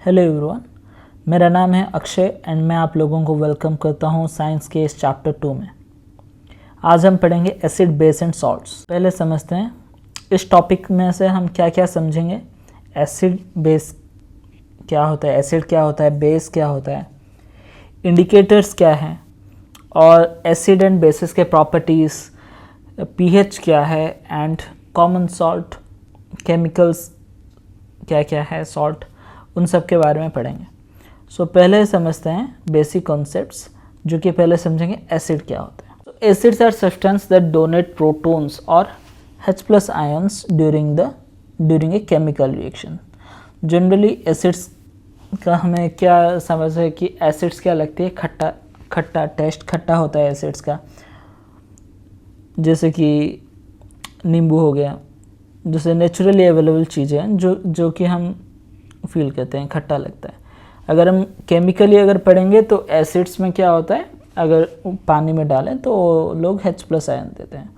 Hello everyone, मेरा नाम है अक्षय एंड मैं आप लोगों को वेलकम करता हूं साइंस के इस चैप्टर 2 में। आज हम पढ़ेंगे एसिड, बेस एंड सॉल्ट्स। पहले समझते हैं इस टॉपिक में से हम क्या क्या समझेंगे। एसिड, बेस क्या होता है, एसिड क्या होता है, बेस क्या होता है, इंडिकेटर्स क्या हैं, और एसिड एंड बेसिस के प्रॉपर्टीज़, पीएच क्या है एंड कॉमन सॉल्ट, केमिकल्स क्या क्या है, सॉल्ट, उन सब के बारे में पढ़ेंगे। सो पहले समझते हैं बेसिक कॉन्सेप्ट्स, जो कि पहले समझेंगे एसिड क्या होता है। Acids are substance that donate protons और H+ ions during a chemical reaction. Generally acids का हमें क्या समझ है कि एसिड्स क्या लगती है, खट्टा खट्टा, टेस्ट खट्टा होता है एसिड्स का, जैसे कि नींबू हो गया, जैसे नेचुरली अवेलेबल चीज़ें हैं जो कि हम फील करते हैं, खट्टा लगता है। अगर हम केमिकली अगर पढ़ेंगे तो एसिड्स में क्या होता है, अगर पानी में डालें तो लोग H+ आयन देते हैं,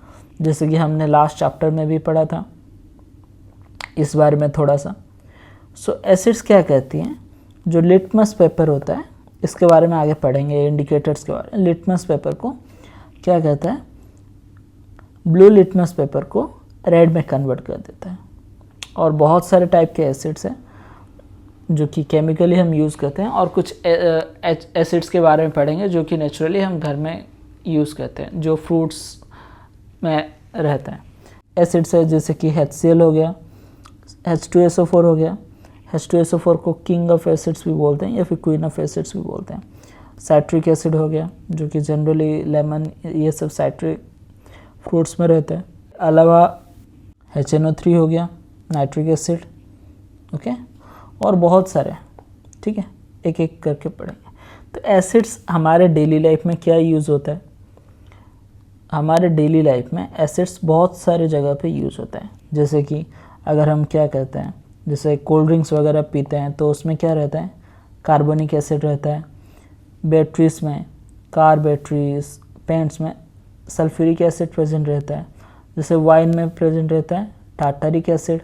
जैसे कि हमने लास्ट चैप्टर में भी पढ़ा था, इस बारे में थोड़ा सा। सो एसिड्स क्या कहती हैं, जो लिटमस पेपर होता है, इसके बारे में आगे पढ़ेंगे, इंडिकेटर्स के बारे में। लिटमस पेपर को क्या कहता है, ब्लू लिटमस पेपर को रेड में कन्वर्ट कर देता है। और बहुत सारे टाइप के एसिड्स हैं जो कि केमिकली हम यूज़ करते हैं, और कुछ एसिड्स के बारे में पढ़ेंगे जो कि नेचुरली हम घर में यूज़ करते हैं, जो फ्रूट्स में रहता है। एसिड्स है जैसे कि HCl हो गया, H2SO4 हो गया। H2SO4 को किंग ऑफ एसिड्स भी बोलते हैं या फिर क्वीन ऑफ एसिड्स भी बोलते हैं। साइट्रिक एसिड हो गया, जो कि जनरली लेमन, ये सब साइट्रिक फ्रूट्स में रहता है। अलावा HNO3 हो गया, नाइट्रिक एसिड, ओके, और बहुत सारे, ठीक है, एक एक करके पढ़ेंगे। तो एसिड्स हमारे डेली लाइफ में क्या यूज़ होता है, हमारे डेली लाइफ में एसिड्स बहुत सारे जगह पे यूज़ होता है। जैसे कि अगर हम क्या करते हैं, जैसे कोल्ड ड्रिंक्स वगैरह पीते हैं तो उसमें क्या रहता है, कार्बोनिक एसिड रहता है। बैटरीज में, कार बैटरीज, पेंट्स में सल्फ्यूरिक एसिड प्रेजेंट रहता है। जैसे वाइन में प्रेजेंट रहता है टार्टारिक एसिड।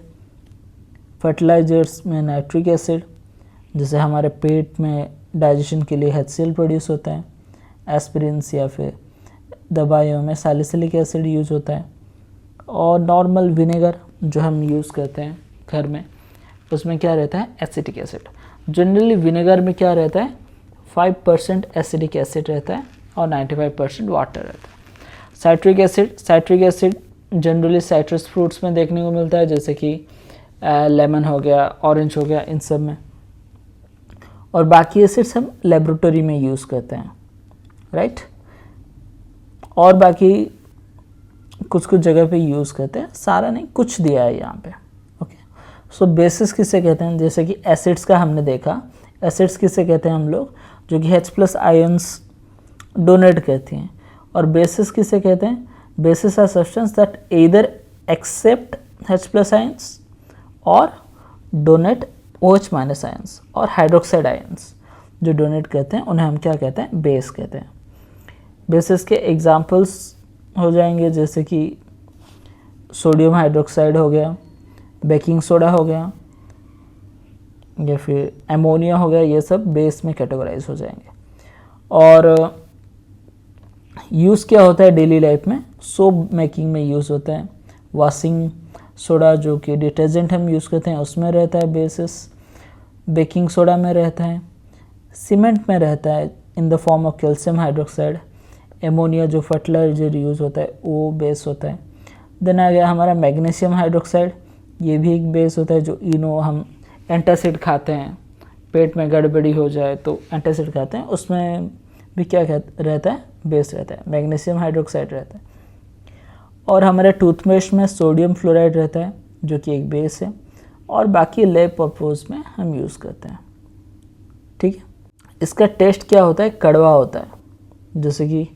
फर्टिलाइजर्स में नाइट्रिक एसिड, जैसे हमारे पेट में डाइजेशन के लिए HCl प्रोड्यूस होता है। एस्पिरिन्स या फिर दवाइयों में सैलिसिलिक एसिड यूज़ होता है। और नॉर्मल विनेगर जो हम यूज़ करते हैं घर में, उसमें क्या रहता है, एसिटिक एसिड। जनरली विनेगर में क्या रहता है, 5% एसिडिक एसिड रहता है और 95% वाटर रहता है। Citric acid generally citrus fruits में देखने को मिलता है, जैसे कि लेमन हो गया, ऑरेंज हो गया, इन सब में। और बाकी एसिड्स हम लेबोरेटरी में यूज़ करते हैं, राइट। और बाकी कुछ कुछ जगह पे यूज़ करते हैं, सारा नहीं, कुछ दिया है यहाँ पे, ओके। सो बेसिस किसे कहते हैं, जैसे कि एसिड्स का हमने देखा, एसिड्स किसे कहते हैं हम लोग, जो कि H+ आयंस डोनेट करती हैं। और बेसिस किसे कहते हैं, bases are substance that either accept H+ ions और डोनेट OH- आयंस, और हाइड्रोक्साइड आयंस जो डोनेट करते हैं उन्हें हम क्या कहते हैं, बेस कहते हैं। बेसिस के एग्जांपल्स हो जाएंगे, जैसे कि सोडियम हाइड्रोक्साइड हो गया, बेकिंग सोडा हो गया, या फिर एमोनिया हो गया, ये सब बेस में कैटेगराइज हो जाएंगे। और यूज़ क्या होता है डेली लाइफ में, सोप मेकिंग में यूज़ होता है। वॉशिंग सोडा जो कि डिटर्जेंट हम यूज़ करते हैं उसमें रहता है बेसिस। बेकिंग सोडा में रहता है। सीमेंट में रहता है in the form of calcium hydroxide. Ammonia जो फर्टिलाइजर यूज़ होता है वो बेस होता है। देन आ गया हमारा मैग्नीशियम हाइड्रोक्साइड, ये भी एक बेस होता है। जो इनो हम एंटासिड खाते हैं, पेट में गड़बड़ी हो जाए तो एंटासिड खाते हैं, उसमें भी क्या रहता है, बेस रहता है, मैग्नीशियम हाइड्रोक्साइड रहता है। और हमारे टूथपेस्ट में सोडियम फ्लोराइड रहता है जो कि एक बेस है। और बाकी लैब पर्पज़ में हम यूज़ करते हैं, ठीक है। इसका टेस्ट क्या होता है, कड़वा होता है। जैसे कि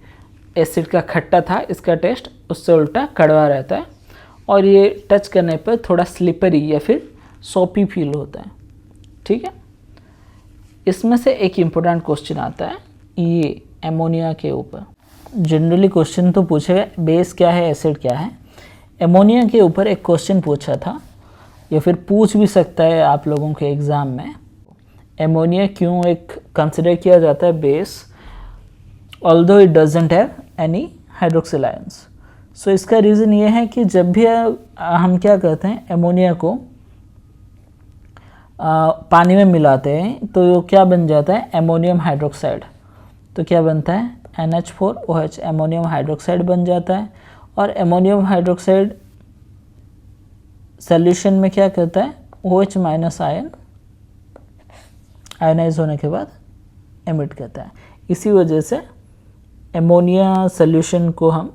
एसिड का खट्टा था, इसका टेस्ट उससे उल्टा कड़वा रहता है। और ये टच करने पर थोड़ा स्लिपरी या फिर सोपी फील होता है, ठीक है। इसमें से एक इम्पोर्टेंट क्वेश्चन आता है ये एमोनिया के ऊपर। जनरली क्वेश्चन तो पूछेगा बेस क्या है, एसिड क्या है। एमोनिया के ऊपर एक क्वेश्चन पूछा था, या फिर पूछ भी सकता है आप लोगों के एग्ज़ाम में। एमोनिया क्यों एक कंसिडर किया जाता है base, although it doesn't have any hydroxyl ions. So इसका रीज़न ये है कि जब भी हम क्या करते हैं, एमोनिया को पानी में मिलाते हैं तो क्या बन जाता है, एमोनियम हाइड्रोक्साइड। तो क्या बनता है, NH4OH, एमोनियम हाइड्रोक्साइड बन जाता है। और एमोनियम हाइड्रोक्साइड सॉल्यूशन में क्या करता है, OH माइनस आयन आयनाइज होने के बाद एमिट करता है। इसी वजह से एमोनिया सॉल्यूशन को हम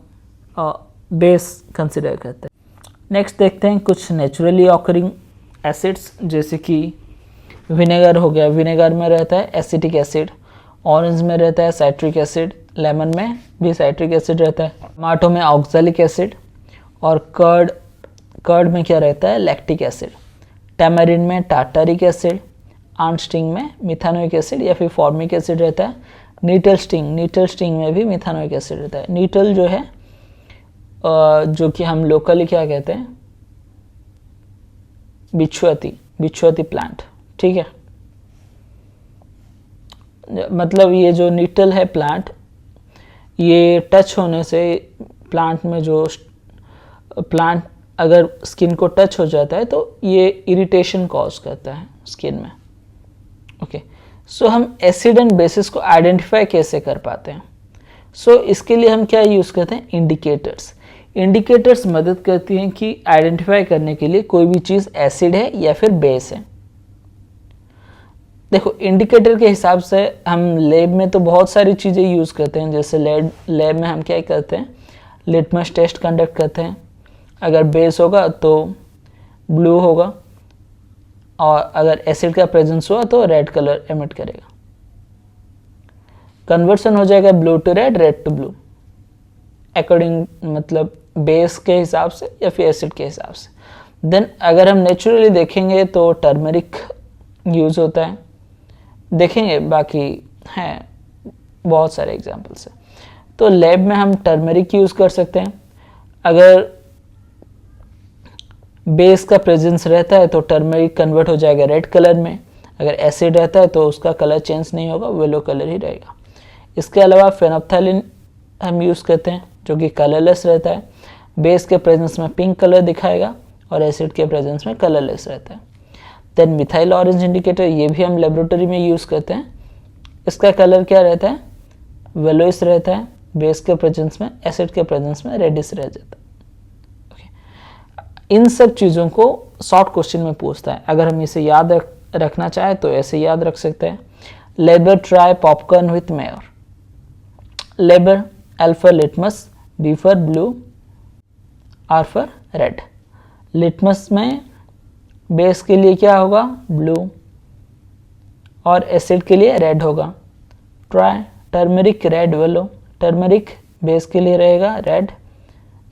बेस कंसिडर करते हैं। नेक्स्ट देखते हैं कुछ नेचुरली ऑकरिंग एसिड्स, जैसे कि विनेगर हो गया। विनेगर में रहता है एसिटिक एसिड, ऑरेंज में रहता है साइट्रिक एसिड, लेमन में भी साइट्रिक एसिड रहता है, टमाटो में ऑक्सैलिक एसिड, और कर्ड में क्या रहता है, लैक्टिक एसिड, टैमरिन में टार्टारिक एसिड, आंट स्टिंग में मिथानोइक एसिड या फिर फॉर्मिक एसिड रहता है। नीटल स्टिंग में भी मिथानोइक एसिड रहता है। नीटल जो है जो कि हम लोकली क्या कहते हैं, बिच्छुआती प्लांट, ठीक है। मतलब ये जो नीटल है प्लांट, ये टच होने से प्लांट में जो प्लांट अगर स्किन को टच हो जाता है तो ये इरिटेशन कॉज करता है स्किन में। ओके, सो हम एसिड एंड बेसिस को आइडेंटिफाई कैसे कर पाते हैं? सो इसके लिए हम क्या यूज़ करते हैं, इंडिकेटर्स मदद करती हैं कि आइडेंटिफाई करने के लिए कोई भी चीज़ एसिड है या फिर बेस है। देखो, इंडिकेटर के हिसाब से हम लैब में तो बहुत सारी चीज़ें यूज़ करते हैं। जैसे लैब में हम क्या करते हैं, लिटमस टेस्ट कंडक्ट करते हैं। अगर बेस होगा तो ब्लू होगा, और अगर एसिड का प्रेजेंस हुआ तो रेड कलर एमिट करेगा। कन्वर्सन हो जाएगा blue to red, red to blue, according मतलब बेस के हिसाब से या फिर एसिड के हिसाब से। देन अगर हम नेचुरली देखेंगे तो टर्मरिक यूज़ होता है, देखेंगे, बाकी हैं बहुत सारे एग्जांपल्स हैं। तो लैब में हम टर्मरिक यूज़ कर सकते हैं। अगर बेस का प्रेजेंस रहता है तो टर्मरिक कन्वर्ट हो जाएगा रेड कलर में। अगर एसिड रहता है तो उसका कलर चेंज नहीं होगा, येलो कलर ही रहेगा। इसके अलावा फेनोप्थैलिन हम यूज़ करते हैं जो कि कलरलेस रहता है। बेस के प्रेजेंस में पिंक कलर दिखाएगा और एसिड के प्रेजेंस में कलरलेस रहता है। देन मिथाइल ऑरेंज इंडिकेटर, ये भी हम लेबोरेटरी में यूज़ करते हैं। इसका कलर क्या रहता है, येलोइश रहता है। बेस के प्रेजेंस में, एसिड के प्रेजेंस में रेडिश रह जाता है। इन सब चीज़ों को शॉर्ट क्वेश्चन में पूछता है। अगर हम इसे याद रखना चाहे तो ऐसे याद रख सकते हैं। Labour try popcorn with mayor. Labour, L for litmus, B for blue, R for red. Litmus में बेस के लिए क्या होगा, ब्लू, और एसिड के लिए रेड होगा। Try, turmeric, red, yellow. Turmeric base के लिए रहेगा रेड,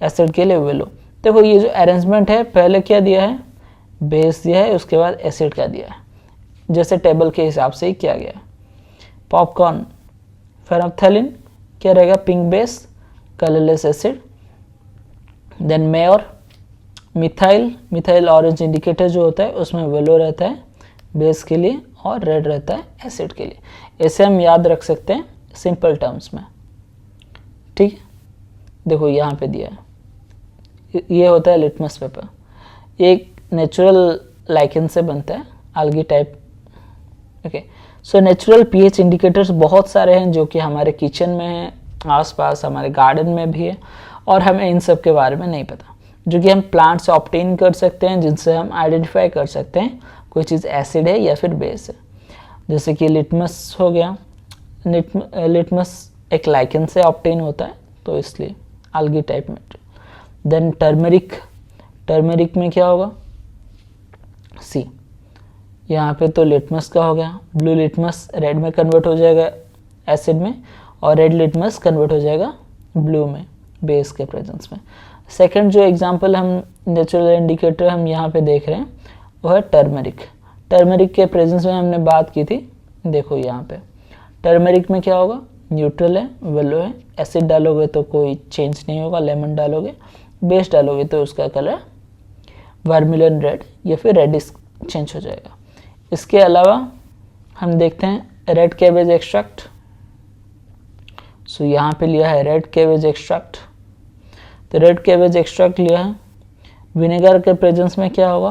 एसिड के लिए येलो। देखो ये जो अरेंजमेंट है, पहले क्या दिया है, बेस दिया है, उसके बाद एसिड का दिया है, जैसे टेबल के हिसाब से ही किया गया है। पॉपकॉर्न, फेनोप्थैलिन क्या रहेगा, pink base, colourless acid. Then mayor, methyl orange indicator जो होता है उसमें येलो रहता है बेस के लिए और रेड रहता है एसिड के लिए। ऐसे हम याद रख सकते हैं सिंपल टर्म्स में, ठीक है। देखो यहाँ पे दिया है, ये होता है लिटमस पेपर। एक नेचुरल लाइकेन से बनता है, algae type. Okay, so natural pH indicators बहुत सारे हैं जो कि हमारे किचन में हैं, आसपास हमारे गार्डन में भी है, और हमें इन सब के बारे में नहीं पता, जो कि हम प्लांट से ऑब्टेन कर सकते हैं, जिनसे हम आइडेंटिफाई कर सकते हैं कोई चीज़ एसिड है या फिर बेस है। जैसे कि लिटमस हो गया, लिटमस एक लाइकेन से ऑब्टेन होता है, तो इसलिए आल्गी टाइप में। देन टर्मरिक में क्या होगा, सी। यहाँ पे तो लिटमस का हो गया। ब्लू लिटमस रेड में कन्वर्ट हो जाएगा एसिड में, और रेड लिटमस कन्वर्ट हो जाएगा ब्लू में बेस के प्रेजेंस में। सेकंड जो एग्जांपल हम नेचुरल इंडिकेटर हम यहाँ पे देख रहे हैं वो है टर्मरिक के प्रेजेंस में हमने बात की थी। देखो यहाँ पे टर्मरिक में क्या होगा, न्यूट्रल है, येलो है। एसिड डालोगे तो कोई चेंज नहीं होगा, लेमन डालोगे, बेस डालोगे तो उसका कलर वर्मिलियन रेड या फिर रेडिश चेंज हो जाएगा। इसके अलावा हम देखते हैं रेड कैबेज एक्सट्रैक्ट। सो यहाँ पे लिया है रेड कैबेज एक्सट्रैक्ट। तो रेड कैबेज एक्सट्रैक्ट लिया है, विनेगर के प्रेजेंस में क्या होगा,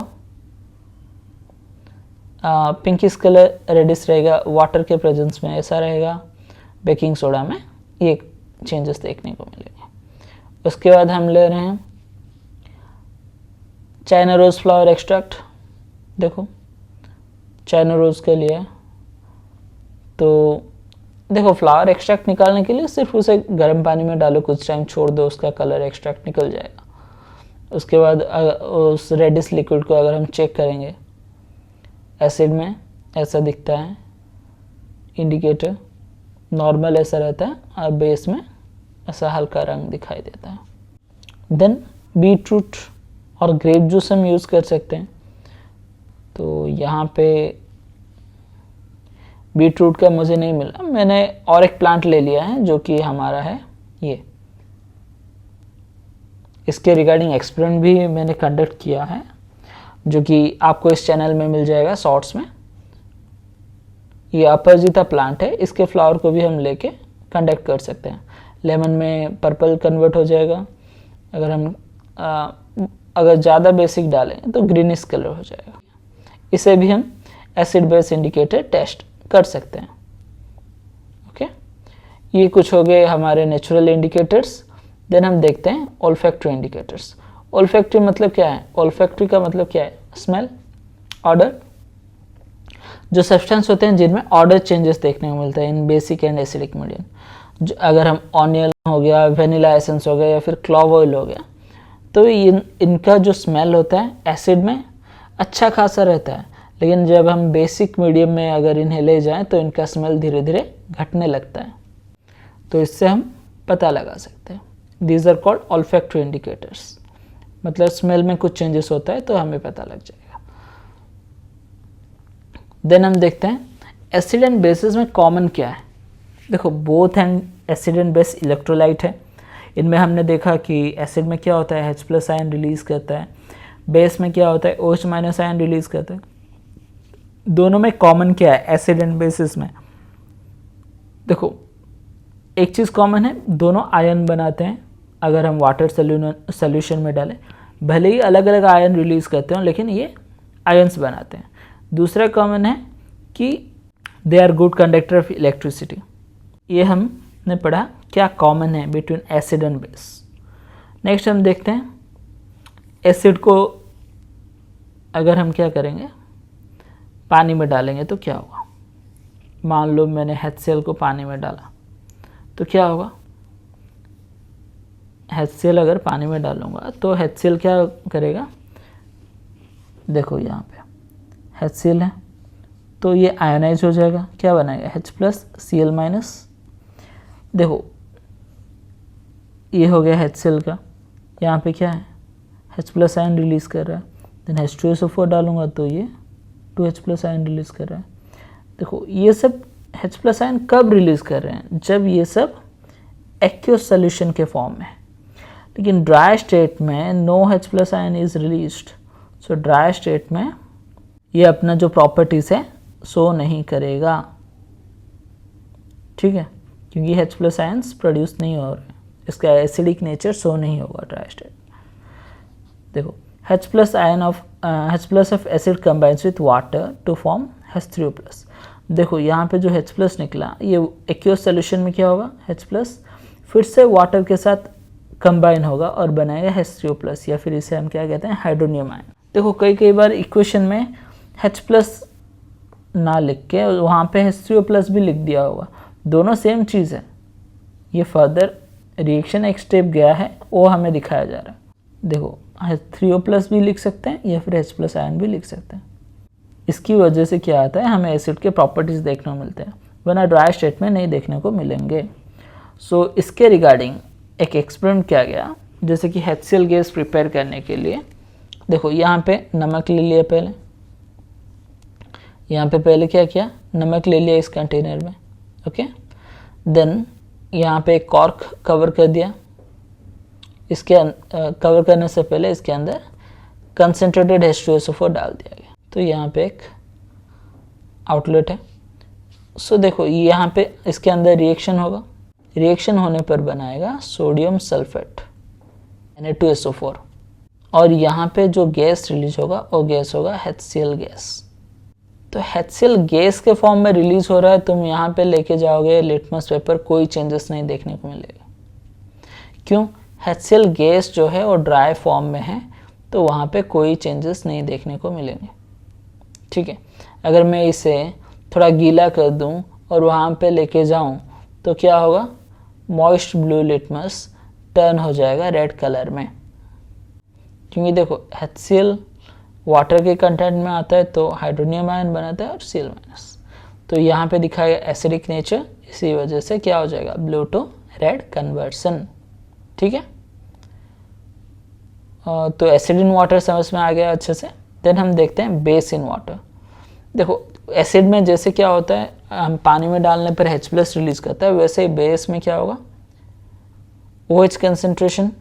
पिंकिश कलर रेडिश रहेगा, वाटर के प्रेजेंस में ऐसा रहेगा, बेकिंग सोडा में ये चेंजेस देखने को मिलेंगे। उसके बाद हम ले रहे हैं चाइना रोज़ फ्लावर एक्सट्रैक्ट। देखो चाइना रोज़ के लिए, तो देखो फ्लावर एक्सट्रैक्ट निकालने के लिए सिर्फ उसे गर्म पानी में डालो, कुछ टाइम छोड़ दो, उसका कलर एक्सट्रैक्ट निकल जाएगा। उसके बाद उस रेडिश लिक्विड को अगर हम चेक करेंगे, एसिड में ऐसा दिखता है इंडिकेटर, नॉर्मल ऐसा रहता है, और बेस में ऐसा हल्का रंग दिखाई देता है। देन बीट रूट और ग्रेप जूस हम यूज़ कर सकते हैं। तो यहाँ पे बीट रूट का मुझे नहीं मिला, मैंने और एक प्लांट ले लिया है जो कि हमारा है ये। इसके रिगार्डिंग एक्सपेरिमेंट भी मैंने कंडक्ट किया है, जो कि आपको इस चैनल में मिल जाएगा शॉर्ट्स में। ये अपराजिता प्लांट है, इसके फ्लावर को भी हम लेके कंडक्ट कर सकते हैं। लेमन में पर्पल कन्वर्ट हो जाएगा, अगर हम अगर ज़्यादा बेसिक डालें तो ग्रीनिश कलर हो जाएगा। इसे भी हम एसिड बेस इंडिकेटर टेस्ट कर सकते हैं। ओके, ये कुछ हो गए हमारे नेचुरल इंडिकेटर्स। देन हम देखते हैं ओल्फैक्टरी इंडिकेटर्स। ओल्फैक्टरी मतलब क्या है? ओल्फैक्टरी का मतलब क्या है? स्मेल, ऑर्डर, जो सब्सटेंस होते हैं जिनमें ऑर्डर चेंजेस देखने को मिलता है इन बेसिक एंड एसिडिक मीडियम। अगर हम ऑनियन हो गया, वेनिला एसेंस हो गया, या फिर क्लॉव ऑयल हो गया, तो इनका जो स्मेल होता है एसिड में अच्छा खासा रहता है, लेकिन जब हम बेसिक मीडियम में अगर इन्हें ले जाएं तो इनका स्मेल धीरे धीरे घटने लगता है। तो इससे हम पता लगा सकते हैं। These are called olfactory indicators, मतलब स्मेल में कुछ चेंजेस होता है तो हमें पता लग जाएगा। देन हम देखते हैं एसिड एंड बेसिस में कॉमन क्या है। देखो both and acid and base electrolyte है। इनमें हमने देखा कि एसिड में क्या होता है, H+ आयन रिलीज करता है, बेस में क्या होता है, OH- आयन रिलीज करता है। दोनों में कॉमन क्या है एसिड एंड बेसिस में? देखो एक चीज़ कॉमन है, दोनों आयन बनाते हैं। अगर हम वाटर सोल्यूशन में डालें, भले ही अलग अलग आयन रिलीज करते हो, लेकिन ये आयन्स बनाते हैं। दूसरा कॉमन है कि they are good conductor of electricity. ये हमने पढ़ा क्या कॉमन है between acid and base. Next हम देखते हैं एसिड को अगर हम क्या करेंगे, पानी में डालेंगे तो क्या होगा। मान लो मैंने HCl को पानी में डाला तो क्या होगा, HCl अगर पानी में डालूंगा तो HCl क्या करेगा, देखो यहाँ पे HCl है तो ये आयोनाइज हो जाएगा, क्या बनाएगा H+Cl-। देखो ये हो गया HCl का, यहाँ पे क्या है H+ आयन रिलीज़ कर रहा है। देन H2SO4 डालूंगा तो ये 2H+ आयन रिलीज़ कर रहा है। देखो ये सब H+ आयन कब रिलीज़ कर रहे हैं, जब ये सब एक्वस सोल्यूशन के फॉर्म में। लेकिन ड्राई स्टेट में no H+ ion is released. So dry state में ये अपना जो प्रॉपर्टीज़ है शो नहीं करेगा, ठीक है, क्योंकि H+ आयन्स प्रोड्यूस नहीं हो रहे, इसका एसिडिक नेचर शो नहीं होगा ड्राई स्टेट। देखो H+ of acid combines with water to form H3O+। देखो यहाँ पे जो H+ निकला, ये एक्वस सोल्यूशन में क्या होगा, H+ फिर से वाटर के साथ कंबाइन होगा और बनाएगा H3O+, या फिर इसे हम क्या कहते हैं, हाइड्रोनियम आयन। देखो कई बार इक्वेशन में H+ ना लिख के वहाँ पे H3O+ भी लिख दिया होगा, दोनों सेम चीज़ है। ये फर्दर रिएक्शन एक स्टेप गया है, वो हमें दिखाया जा रहा है। देखो H3O+ भी लिख सकते हैं या फिर H+ आयन भी लिख सकते हैं। इसकी वजह से क्या आता है, हमें एसिड के प्रॉपर्टीज़ देखने को मिलते हैं, वरना ड्राई स्टेट में नहीं देखने को मिलेंगे। सो इसके रिगार्डिंग एक एक्सपेरिमेंट किया गया, जैसे कि HCl गैस प्रिपेयर करने के लिए। देखो यहाँ पे नमक ले लिया, यहाँ पे पहले क्या किया, नमक ले लिया इस कंटेनर में, ओके। देन यहाँ पे एक कॉर्क कवर कर दिया, इसके कवर करने से पहले इसके अंदर कंसनट्रेटेड H2SO4 डाल दिया गया। तो यहाँ पे एक आउटलेट है, सो देखो यहाँ पे इसके अंदर रिएक्शन होगा, रिएक्शन होने पर बनाएगा सोडियम सल्फेट Na2SO4, और यहाँ पे जो गैस रिलीज होगा वो गैस होगा HCl गैस। तो HCl गैस के फॉर्म में रिलीज हो रहा है, तुम यहाँ पे लेके जाओगे लिटमस पेपर, कोई चेंजेस नहीं देखने को मिलेगा। क्यों? HCl गैस जो है वो ड्राई फॉर्म में है, तो वहाँ पे कोई चेंजेस नहीं देखने को मिलेंगे। ठीक है, अगर मैं इसे थोड़ा गीला कर दूं और वहाँ पे लेके जाऊं तो क्या होगा? मॉइस्ट ब्लू लिटमस टर्न हो जाएगा रेड कलर में, क्योंकि देखो HCl वाटर के कंटेंट में आता है तो हाइड्रोनियम आयन बनाता है और Cl माइनस, तो यहाँ पे दिखाएगा एसिडिक नेचर, इसी वजह से क्या हो जाएगा? Blue to red conversion. ठीक है, तो एसिड इन वाटर समझ में आ गया अच्छे से। देन हम देखते हैं बेस इन वाटर। देखो एसिड में जैसे क्या होता है, हम पानी में डालने पर H+ रिलीज करता है, वैसे ही बेस में क्या होगा? OH कंसेंट्रेशन,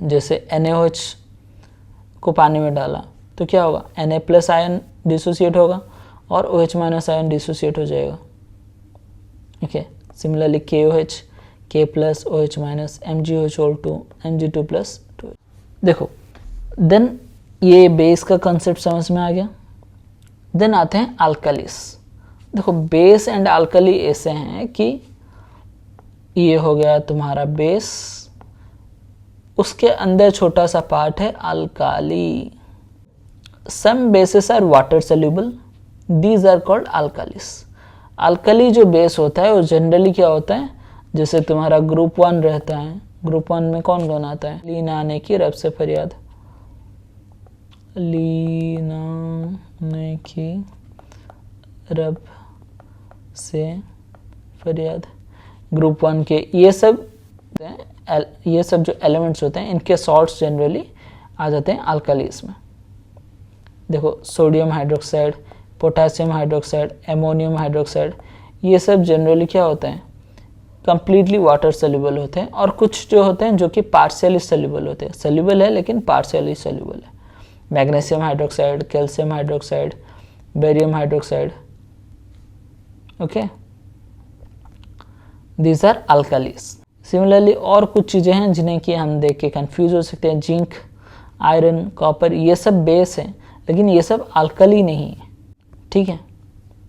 जैसे NaOH को पानी में डाला तो क्या होगा? Na+ आयन डिसोसिएट होगा और OH- आयन डिसोसिएट हो जाएगा। Okay, similarly KOH, K+, OH-, MgOH2, Mg2+2। देखो देन ये बेस का कंसेप्ट समझ में आ गया। देन आते हैं अल्कालीस। देखो बेस एंड अल्काली ऐसे हैं कि ये हो गया तुम्हारा बेस, उसके अंदर छोटा सा पार्ट है alkali. Some bases are water soluble, these are called alkalis. Alkali जो बेस होता है वो जनरली क्या होता है, जैसे तुम्हारा ग्रुप 1 रहता है, ग्रुप 1 में कौन कौन आता है? लीन आने की रब से फरियाद, लीन आने की रब से फरियाद। ग्रुप 1 के ये सब जो एलिमेंट्स होते हैं इनके सॉल्ट्स जनरली आ जाते हैं अल्कालीस में। देखो sodium hydroxide, potassium hydroxide, ammonium hydroxide, ये सब जनरली क्या होते हैं? कंप्लीटली वाटर सोल्यूबल होते हैं, और कुछ जो होते हैं जो कि पार्शियली सोल्यूबल होते हैं, सोल्यूबल है लेकिन पार्शियली सोल्यूबल है। Magnesium hydroxide, calcium hydroxide, barium hydroxide. Okay, these are alkalis. Similarly और कुछ चीज़ें हैं जिन्हें कि हम देख के कंफ्यूज हो सकते हैं, जिंक, आयरन, कॉपर, ये सब बेस हैं लेकिन ये सब अल्कली नहीं है। ठीक है,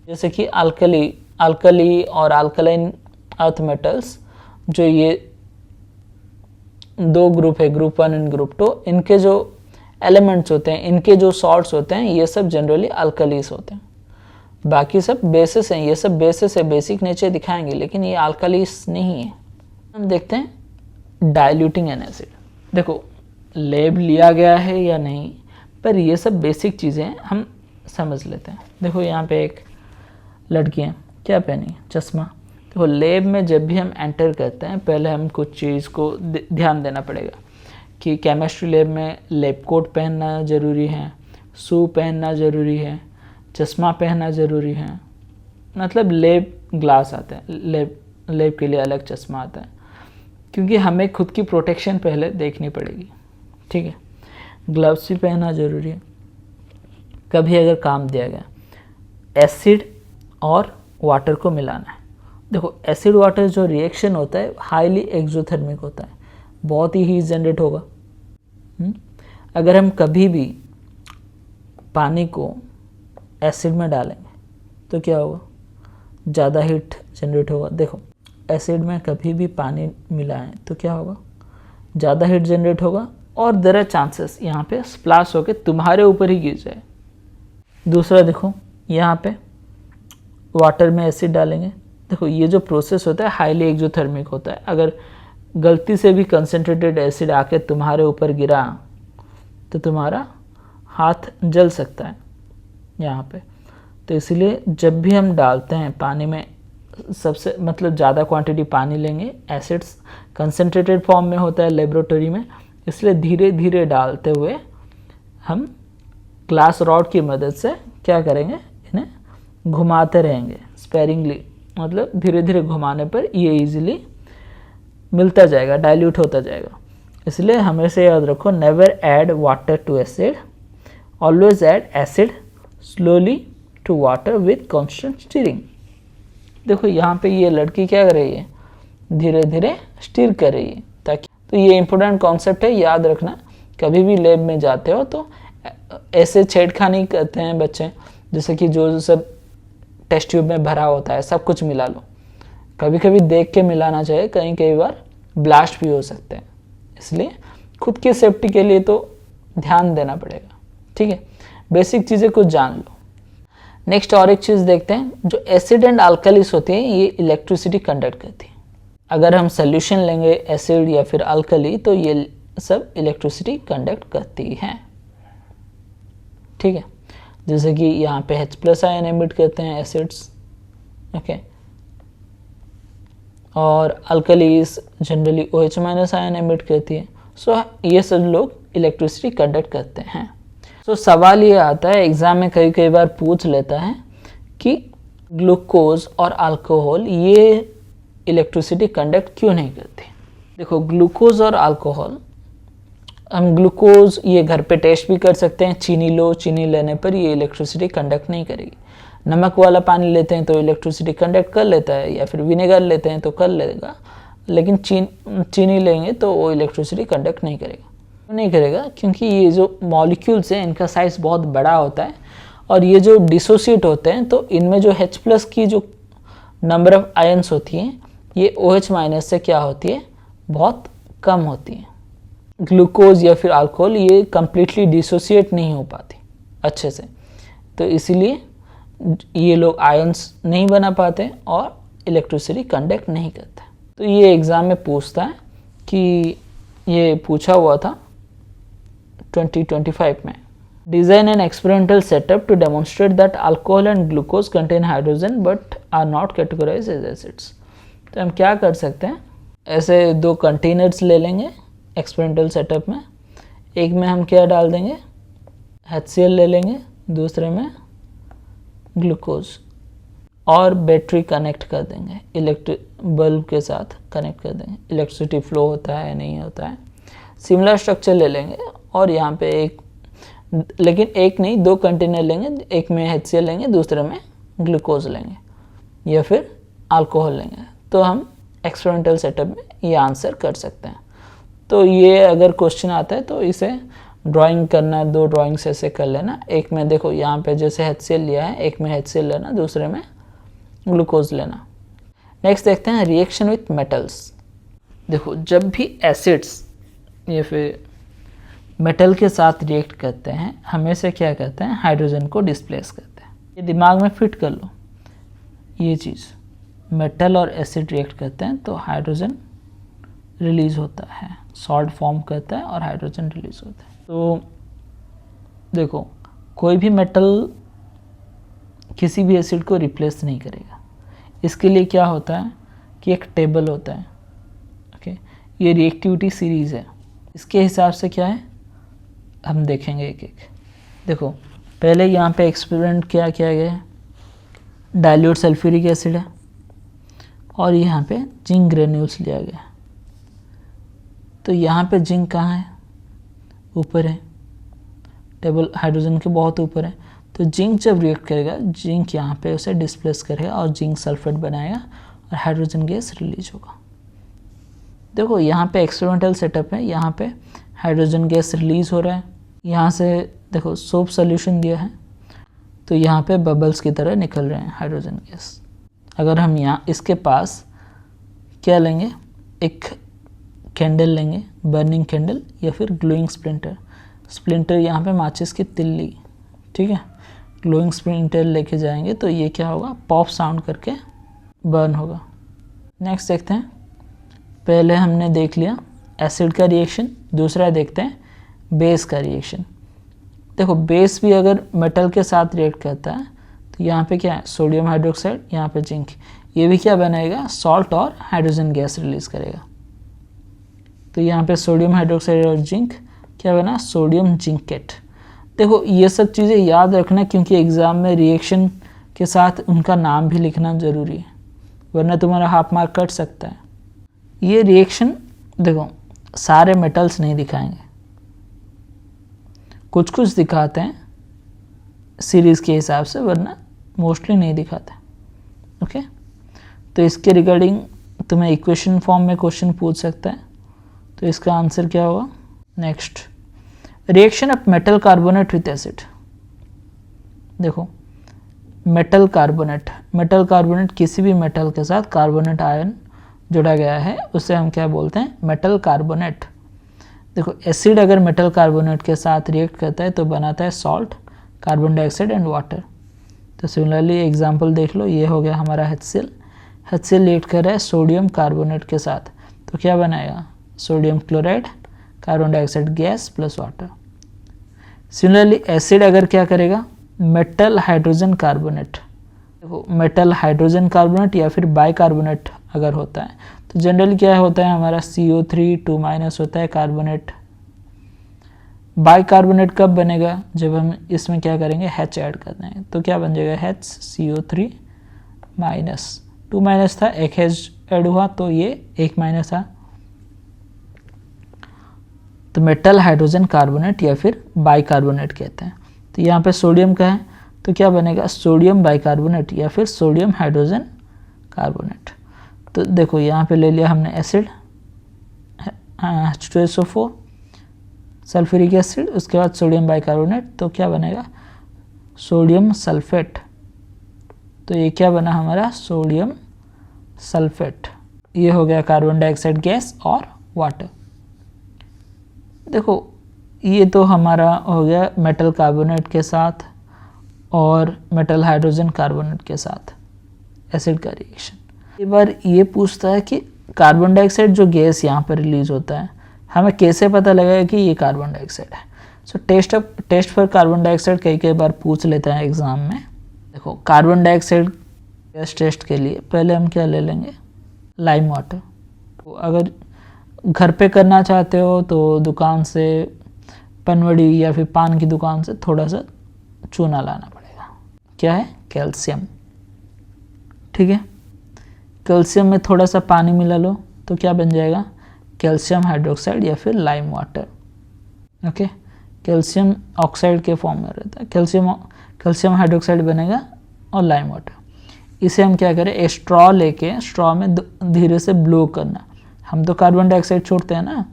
जैसे कि अल्कली और अल्कलाइन अर्थ मेटल्स, जो ये दो ग्रुप है, ग्रुप 1 एंड ग्रुप 2, इनके जो एलिमेंट्स होते हैं, इनके जो सॉल्ट्स होते हैं, ये सब जनरली अल्कलीस होते हैं। बाकी सब बेसिस हैं, ये सब बेसिस है, बेसिक नेचर दिखाएंगे, लेकिन ये अल्कलीस नहीं है। हम देखते हैं डाइल्यूटिंग एन एसिड। देखो लेब लिया गया है या नहीं, पर ये सब बेसिक चीज़ें हम समझ लेते हैं। देखो यहाँ पे एक लड़की है, क्या पहनी? चश्मा। देखो लेब में जब भी हम एंटर करते हैं, पहले हम कुछ चीज़ को ध्यान देना पड़ेगा कि केमिस्ट्री लैब में लैब कोट पहनना ज़रूरी है, शू पहनना ज़रूरी है, चश्मा पहनना ज़रूरी है। मतलब लैब ग्लास आता है, लैब के लिए अलग चश्मा आता है, क्योंकि हमें खुद की प्रोटेक्शन पहले देखनी पड़ेगी। ठीक है, ग्लव्स भी पहनना ज़रूरी है। कभी अगर काम दिया गया एसिड और वाटर को मिलाना है, देखो एसिड वाटर जो रिएक्शन होता है हाईली एक्सोथर्मिक होता है, बहुत ही हीट जनरेट होगा। अगर हम कभी भी पानी को एसिड में डालेंगे तो क्या होगा? ज़्यादा हीट जनरेट होगा। देखो एसिड में कभी भी पानी मिलाएं तो क्या होगा? ज़्यादा हीट जनरेट होगा, और देयर आर चांसेस यहाँ पे स्प्लैश होकर तुम्हारे ऊपर ही गिर जाए। दूसरा देखो यहाँ पे वाटर में एसिड डालेंगे, देखो ये जो प्रोसेस होता है हाईली एक्सोथर्मिक होता है। अगर गलती से भी कंसनट्रेटेड एसिड आके तुम्हारे ऊपर गिरा तो तुम्हारा हाथ जल सकता है यहाँ पे। तो इसलिए जब भी हम डालते हैं पानी में, सबसे मतलब ज़्यादा क्वांटिटी पानी लेंगे, एसिड्स कंसनट्रेटेड फॉर्म में होता है लेबोरेटरी में, इसलिए धीरे धीरे डालते हुए हम ग्लास रॉड की मदद से क्या करेंगे? इन्हें घुमाते रहेंगे स्पेरिंगली, मतलब धीरे धीरे घुमाने पर ये इजीली मिलता जाएगा, डाइल्यूट होता जाएगा। इसलिए हमेशा याद रखो, never add water to acid, always add acid slowly to water with constant stirring. देखो यहाँ पे ये लड़की क्या कर रही है, धीरे धीरे स्टीयर कर रही है ताकि, तो ये इंपॉर्टेंट कॉन्सेप्ट है, याद रखना। कभी भी लैब में जाते हो तो ऐसे छेड़खानी करते हैं बच्चे, जैसे कि जो सब टेस्ट ट्यूब में भरा होता है सब कुछ मिला लो। कभी कभी देख के मिलाना चाहिए, कई बार ब्लास्ट भी हो सकते हैं, इसलिए खुद की सेफ्टी के लिए तो ध्यान देना पड़ेगा। ठीक है, बेसिक चीज़ें कुछ जान लो। नेक्स्ट और एक चीज़ देखते हैं, जो एसिड एंड अल्कलीस होती है ये इलेक्ट्रिसिटी कंडक्ट करती है। अगर हम सोल्यूशन लेंगे एसिड या फिर अल्कली तो ये सब इलेक्ट्रिसिटी कंडक्ट करती हैं। ठीक है, जैसे कि यहाँ पे H+ आयन एमिट करते हैं एसिड्स, ओके, और alkalis generally OH- ion emit करती है। सो ये सब लोग इलेक्ट्रिसिटी कंडक्ट करते हैं। सो सवाल ये आता है एग्जाम में कई बार पूछ लेता है कि ग्लूकोज और अल्कोहल ये इलेक्ट्रिसिटी कंडक्ट क्यों नहीं करते। देखो ग्लूकोज और अल्कोहल, हम ग्लूकोज ये घर पे टेस्ट भी कर सकते हैं, चीनी लो, चीनी लेने पर ये इलेक्ट्रिसिटी कंडक्ट नहीं करेगी। नमक वाला पानी लेते हैं तो इलेक्ट्रिसिटी कंडक्ट कर लेता है, या फिर विनेगर लेते हैं तो कर लेगा, लेकिन चीनी लेंगे तो वो इलेक्ट्रिसिटी कंडक्ट नहीं करेगा क्योंकि ये जो मॉलिक्यूल्स हैं इनका साइज़ बहुत बड़ा होता है, और ये जो डिसोसिएट होते हैं तो इनमें जो H+ की जो नंबर ऑफ आयन्स होती हैं ये OH- से क्या होती है, बहुत कम होती है। ग्लूकोज या फिर अल्कोहल ये कम्प्लीटली डिसोसिएट नहीं हो पाती अच्छे से, तो इसीलिए ये लोग आयन्स नहीं बना पाते और इलेक्ट्रिसिटी कंडक्ट नहीं करते। तो ये एग्ज़ाम में पूछता है कि ये पूछा हुआ था 2025 में। Design an experimental setup to demonstrate that alcohol and glucose contain hydrogen but are not categorise as acids. तो हम क्या कर सकते हैं, ऐसे 2 कंटेनर्स ले लेंगे एक्सपेरिमेंटल सेटअप में, एक में हम क्या डाल देंगे HCl ले लेंगे, दूसरे में ग्लूकोज, और बैटरी कनेक्ट कर देंगे, इलेक्ट्रिक बल्ब के साथ कनेक्ट कर देंगे, इलेक्ट्रिसिटी फ्लो होता है नहीं होता है। सिमिलर स्ट्रक्चर ले लेंगे और यहाँ पे लेकिन एक नहीं 2 कंटेनर लेंगे, एक में HCl लेंगे, दूसरे में ग्लूकोज लेंगे या फिर अल्कोहल लेंगे, तो हम एक्सपेरिमेंटल सेटअप में ये आंसर कर सकते हैं। तो ये अगर क्वेश्चन आता है तो इसे ड्राइंग करना, 2 ड्राइंग्स ऐसे कर लेना, एक में देखो यहाँ पे जैसे HCl लिया है, एक में HCl लेना, दूसरे में ग्लूकोज लेना। नेक्स्ट देखते हैं रिएक्शन विथ मेटल्स। देखो जब भी एसिड्स या फिर मेटल के साथ रिएक्ट करते हैं हमेशा क्या करते हैं, हाइड्रोजन को डिस्प्लेस करते हैं। ये दिमाग में फिट कर लो ये चीज़, मेटल और एसिड रिएक्ट करते हैं तो हाइड्रोजन रिलीज होता है, सॉल्ट फॉर्म करता है और हाइड्रोजन रिलीज होता है। तो देखो कोई भी मेटल किसी भी एसिड को रिप्लेस नहीं करेगा। इसके लिए क्या होता है कि एक टेबल होता है, ओके, ये रिएक्टिविटी सीरीज़ है, इसके हिसाब से क्या है हम देखेंगे एक एक। देखो पहले यहाँ पे एक्सपेरिमेंट क्या किया गया है, डाइल्यूट सल्फ्यूरिक एसिड है और यहाँ पे जिंक ग्रेन्यूल्स लिया गया है। तो यहाँ पे जिंक कहाँ है, ऊपर है, टेबल हाइड्रोजन के बहुत ऊपर है। तो जिंक जब रिएक्ट करेगा, जिंक यहाँ पे उसे डिस्प्लेस करेगा और जिंक सल्फेट बनाएगा और हाइड्रोजन गैस रिलीज होगा। देखो यहाँ पे एक्सपेरिमेंटल सेटअप है, यहाँ पे हाइड्रोजन गैस रिलीज हो रहा है, यहाँ से देखो सोप सोल्यूशन दिया है तो यहाँ पे बबल्स की तरह निकल रहे हैं हाइड्रोजन गैस। अगर हम यहाँ इसके पास क्या लेंगे, एक कैंडल लेंगे, बर्निंग कैंडल या फिर ग्लोइंग स्प्लिंटर यहाँ पे माचिस की तिल्ली, ठीक है, ग्लोइंग स्प्लिंटर लेके जाएंगे तो ये क्या होगा, पॉप साउंड करके बर्न होगा। नेक्स्ट देखते हैं, पहले हमने देख लिया एसिड का रिएक्शन, दूसरा देखते हैं बेस का रिएक्शन। देखो बेस भी अगर मेटल के साथ रिएक्ट करता है तो यहाँ पे क्या है, सोडियम हाइड्रोक्साइड, यहाँ पे जिंक, ये भी क्या बनाएगा, सॉल्ट और हाइड्रोजन गैस रिलीज करेगा। तो यहाँ पे सोडियम हाइड्रोक्साइड और जिंक क्या बना, सोडियम जिंकेट। देखो ये सब चीज़ें याद रखना क्योंकि एग्ज़ाम में रिएक्शन के साथ उनका नाम भी लिखना ज़रूरी है, वरना तुम्हारा हाफ मार्क कट सकता है। ये रिएक्शन देखो सारे मेटल्स नहीं दिखाएंगे, कुछ कुछ दिखाते हैं सीरीज़ के हिसाब से, वरना मोस्टली नहीं दिखाते। ओके, तो इसके रिगार्डिंग तुम्हें इक्वेशन फॉर्म में क्वेश्चन पूछ सकता है, तो इसका आंसर क्या होगा? Next, reaction of metal carbonate with acid. देखो मेटल कार्बोनेट किसी भी मेटल के साथ कार्बोनेट आयन जुड़ा गया है, उसे हम क्या बोलते हैं? Metal carbonate. देखो एसिड अगर मेटल कार्बोनेट के साथ रिएक्ट करता है तो बनाता है salt, carbon dioxide and water. तो सिमिलरली एग्जांपल देख लो, ये हो गया हमारा HCl रिएक्ट कर रहा है सोडियम कार्बोनेट के साथ, तो क्या बनाएगा? Sodium chloride, carbon dioxide gas plus water. Similarly acid अगर क्या करेगा? Metal hydrogen carbonate. देखो मेटल हाइड्रोजन कार्बोनेट या फिर बाइकार्बोनेट अगर होता है तो जनरली क्या होता है हमारा? CO3 2- होता है कार्बोनेट। बाइकार्बोनेट कब बनेगा? जब हम इसमें क्या करेंगे? H ऐड करते हैं, तो क्या बन जाएगा? HCO3 - 2- था, एक H ऐड हुआ तो ये 1- था। तो मेटल हाइड्रोजन कार्बोनेट या फिर बाइकार्बोनेट कहते हैं। तो यहाँ पे सोडियम का है तो क्या बनेगा? सोडियम बाइकार्बोनेट या फिर सोडियम हाइड्रोजन कार्बोनेट। तो देखो यहाँ पे ले लिया हमने एसिड H2SO4 सल्फ्यूरिक एसिड, उसके बाद सोडियम बाइकार्बोनेट, तो क्या बनेगा? Sodium sulphate. तो ये क्या बना हमारा? Sodium sulphate. ये हो गया कार्बन डाइऑक्साइड गैस और वाटर। देखो ये तो हमारा हो गया मेटल कार्बोनेट के साथ और मेटल हाइड्रोजन कार्बोनेट के साथ एसिड का रिएक्शन। एक बार ये पूछता है कि कार्बन डाइऑक्साइड जो गैस यहाँ पर रिलीज होता है, हमें कैसे पता लगेगा कि ये कार्बन डाइऑक्साइड है? सो टेस्ट फॉर कार्बन डाइऑक्साइड कई बार पूछ लेता है एग्जाम में। देखो कार्बन डाइऑक्साइड गैस टेस्ट के लिए पहले हम क्या ले लेंगे? Lime water. तो अगर घर पे करना चाहते हो तो दुकान से, पनवड़ी या फिर पान की दुकान से थोड़ा सा चूना लाना पड़ेगा। क्या है? कैल्शियम। ठीक है, कैल्शियम में थोड़ा सा पानी मिला लो तो क्या बन जाएगा? कैल्शियम हाइड्रोक्साइड या फिर lime water. Okay, calcium oxide के फॉर्म में रहता है, कैल्शियम हाइड्रोक्साइड बनेगा और लाइम वाटर। इसे हम क्या करें? स्ट्रॉ लेके स्ट्रॉ में धीरे से ब्लो करना। हम तो कार्बन डाइऑक्साइड छोड़ते हैं ना,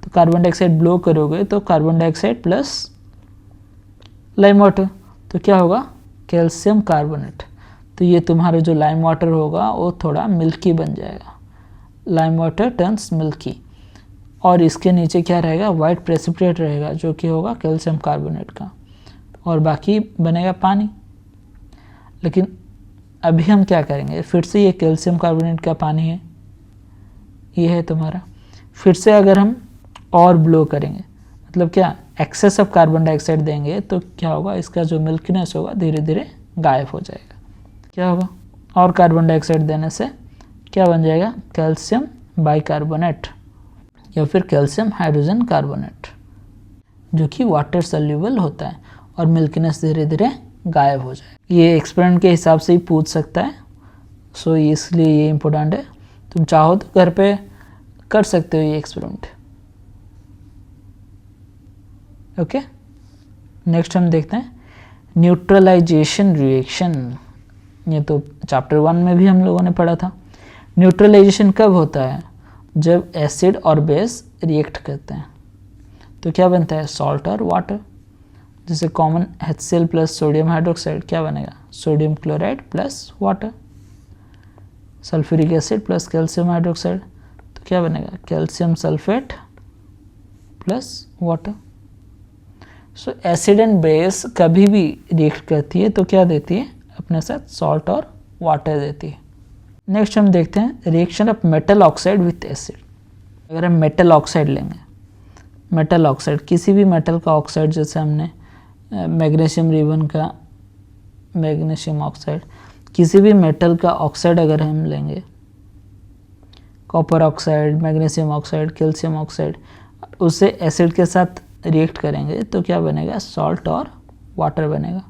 तो कार्बन डाइऑक्साइड ब्लो करोगे तो carbon dioxide plus lime water, तो क्या होगा? Calcium carbonate. तो ये तुम्हारा जो लाइम वाटर होगा वो थोड़ा मिल्की बन जाएगा, लाइम वाटर टर्न्स मिल्की, और इसके नीचे क्या रहेगा? वाइट प्रेसिपिटेट रहेगा जो कि होगा कैल्शियम कार्बोनेट का, और बाकी बनेगा पानी। लेकिन अभी हम क्या करेंगे? फिर से ये कैल्शियम कार्बोनेट का पानी है, ये है तुम्हारा। फिर से अगर हम और ब्लो करेंगे, मतलब क्या? एक्सेस ऑफ कार्बन डाइऑक्साइड देंगे तो क्या होगा? इसका जो मिल्कीनेस होगा धीरे धीरे गायब हो जाएगा। क्या होगा? और कार्बन डाइऑक्साइड देने से क्या बन जाएगा? कैल्शियम बाइकार्बोनेट या फिर कैल्शियम हाइड्रोजन कार्बोनेट, जो कि वाटर सॉल्युबल होता है और मिल्कीनेस धीरे धीरे गायब हो जाए। ये एक्सपेरिमेंट के हिसाब से ही पूछ सकता है, सो इसलिए ये इम्पोर्टेंट है। तुम चाहो तो घर पे कर सकते हो ये एक्सपेरिमेंट। ओके, नेक्स्ट हम देखते हैं न्यूट्रलाइजेशन रिएक्शन। ये तो चैप्टर 1 में भी हम लोगों ने पढ़ा था। न्यूट्रलाइजेशन कब होता है? जब एसिड और बेस रिएक्ट करते हैं तो क्या बनता है? सॉल्ट और वाटर। जैसे common HCl plus sodium hydroxide क्या बनेगा? Sodium chloride plus water. Sulphuric acid plus calcium hydroxide तो क्या बनेगा? Calcium sulphate plus water. So acid and base कभी भी रिएक्ट करती है तो क्या देती है? अपने साथ सॉल्ट और वाटर देती है। नेक्स्ट हम देखते हैं reaction of metal oxide with acid. अगर हम मेटल ऑक्साइड लेंगे, मेटल ऑक्साइड किसी भी मेटल का ऑक्साइड, जैसे हमने मैग्नीशियम रिबन का मैग्नीशियम ऑक्साइड, किसी भी मेटल का ऑक्साइड अगर हम लेंगे, copper oxide, magnesium oxide, calcium oxide, उसे एसिड के साथ रिएक्ट करेंगे तो क्या बनेगा? सॉल्ट और वाटर बनेगा।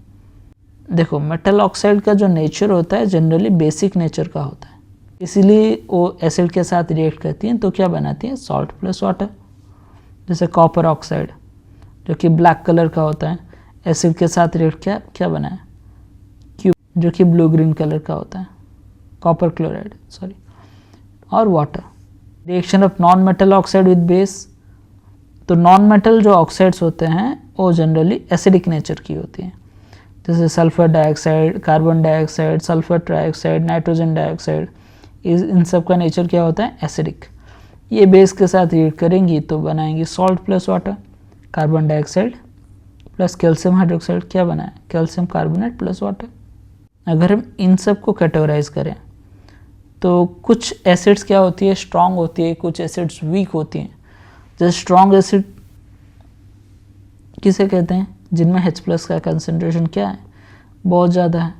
देखो मेटल ऑक्साइड का जो नेचर होता है जनरली बेसिक नेचर का होता है, इसीलिए वो एसिड के साथ रिएक्ट करती हैं तो क्या बनाती है? Salt plus water. जैसे कॉपर ऑक्साइड जो कि ब्लैक कलर का होता है, एसिड के साथ रिएक्ट क्या बना है? जो कि ब्लू ग्रीन कलर का होता है, कॉपर क्लोराइड सॉरी, और water. Reaction of non metal oxide with base, तो नॉन मेटल जो ऑक्साइड्स होते हैं वो जनरली एसिडिक नेचर की होती हैं, जैसे sulphur dioxide, carbon dioxide, sulphur trioxide, nitrogen dioxide, इन सब का नेचर क्या होता है, एसिडिक। ये बेस के साथ रिएक्ट करेंगी तो बनाएंगी salt plus water, carbon dioxide plus calcium hydroxide, क्या बना है, कैल्शियम कार्बोनेट प्लस वाटर। अगर हम इन सब को कैटेगराइज करें तो कुछ एसिड्स क्या होती है, स्ट्रॉन्ग होती है, कुछ एसिड्स वीक होती हैं। जैसे स्ट्रॉन्ग एसिड किसे कहते हैं, जिनमें H+ का कंसंट्रेशन क्या है, बहुत ज़्यादा है,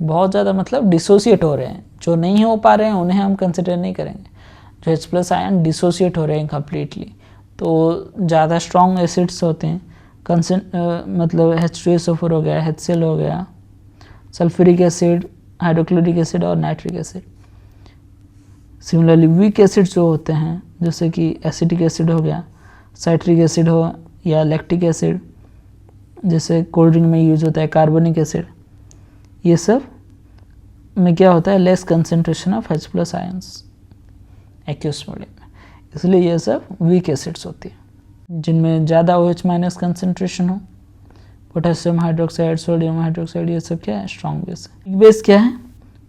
बहुत ज़्यादा मतलब डिसोसिएट हो रहे हैं, जो नहीं हो पा रहे हैं उन्हें हम कंसिडर नहीं करेंगे, जो H+ आयन डिसोसिएट हो रहे हैं कम्प्लीटली, तो ज़्यादा स्ट्रॉन्ग एसिड्स होते हैं। मतलब H2SO4 हो गया, HCl हो गया, सल्फ्यूरिक एसिड, हाइड्रोक्लोरिक एसिड और nitric acid. Similarly weak acid जो होते हैं, जैसे कि एसिटिक एसिड हो गया, साइट्रिक एसिड हो या लैक्टिक एसिड, जैसे कोल्ड ड्रिंक में यूज होता है कार्बोनिक एसिड, ये सब में क्या होता है, less concentration of H+ ions aqueous medium में, इसलिए ये सब वीक एसिड्स होती है। जिनमें ज़्यादा OH- कंसंट्रेशन हो, पोटेशियम हाइड्रोक्साइड, सोडियम हाइड्रोक्साइड, ये सब क्या है, स्ट्रॉन्ग बेस है। वीक बेस क्या है,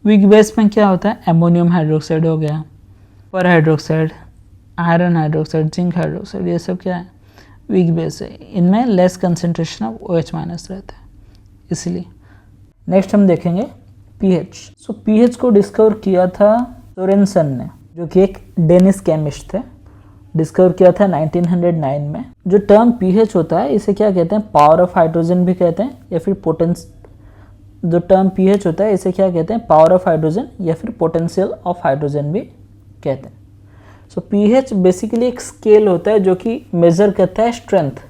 वीक बेस में क्या होता है, एमोनियम हाइड्रोक्साइड हो गया, पर hydroxide, iron hydroxide, zinc hydroxide, ये सब क्या है, वीक बेस है। इनमें लेस कंसंट्रेशन ऑफ OH- रहता है, इसलिए। नेक्स्ट हम देखेंगे pH। सो pH को डिस्कवर किया था सोरेनसन ने, जो कि एक डेनिश केमिस्ट थे, डिस्कवर किया था 1909 में। जो टर्म pH होता है इसे क्या कहते हैं, पावर ऑफ हाइड्रोजन भी कहते हैं, या फिर जो टर्म pH होता है इसे क्या कहते हैं, पावर ऑफ हाइड्रोजन या फिर पोटेंशियल ऑफ हाइड्रोजन भी कहते हैं। सो pH बेसिकली एक स्केल होता है जो कि मेजर करता है स्ट्रेंथ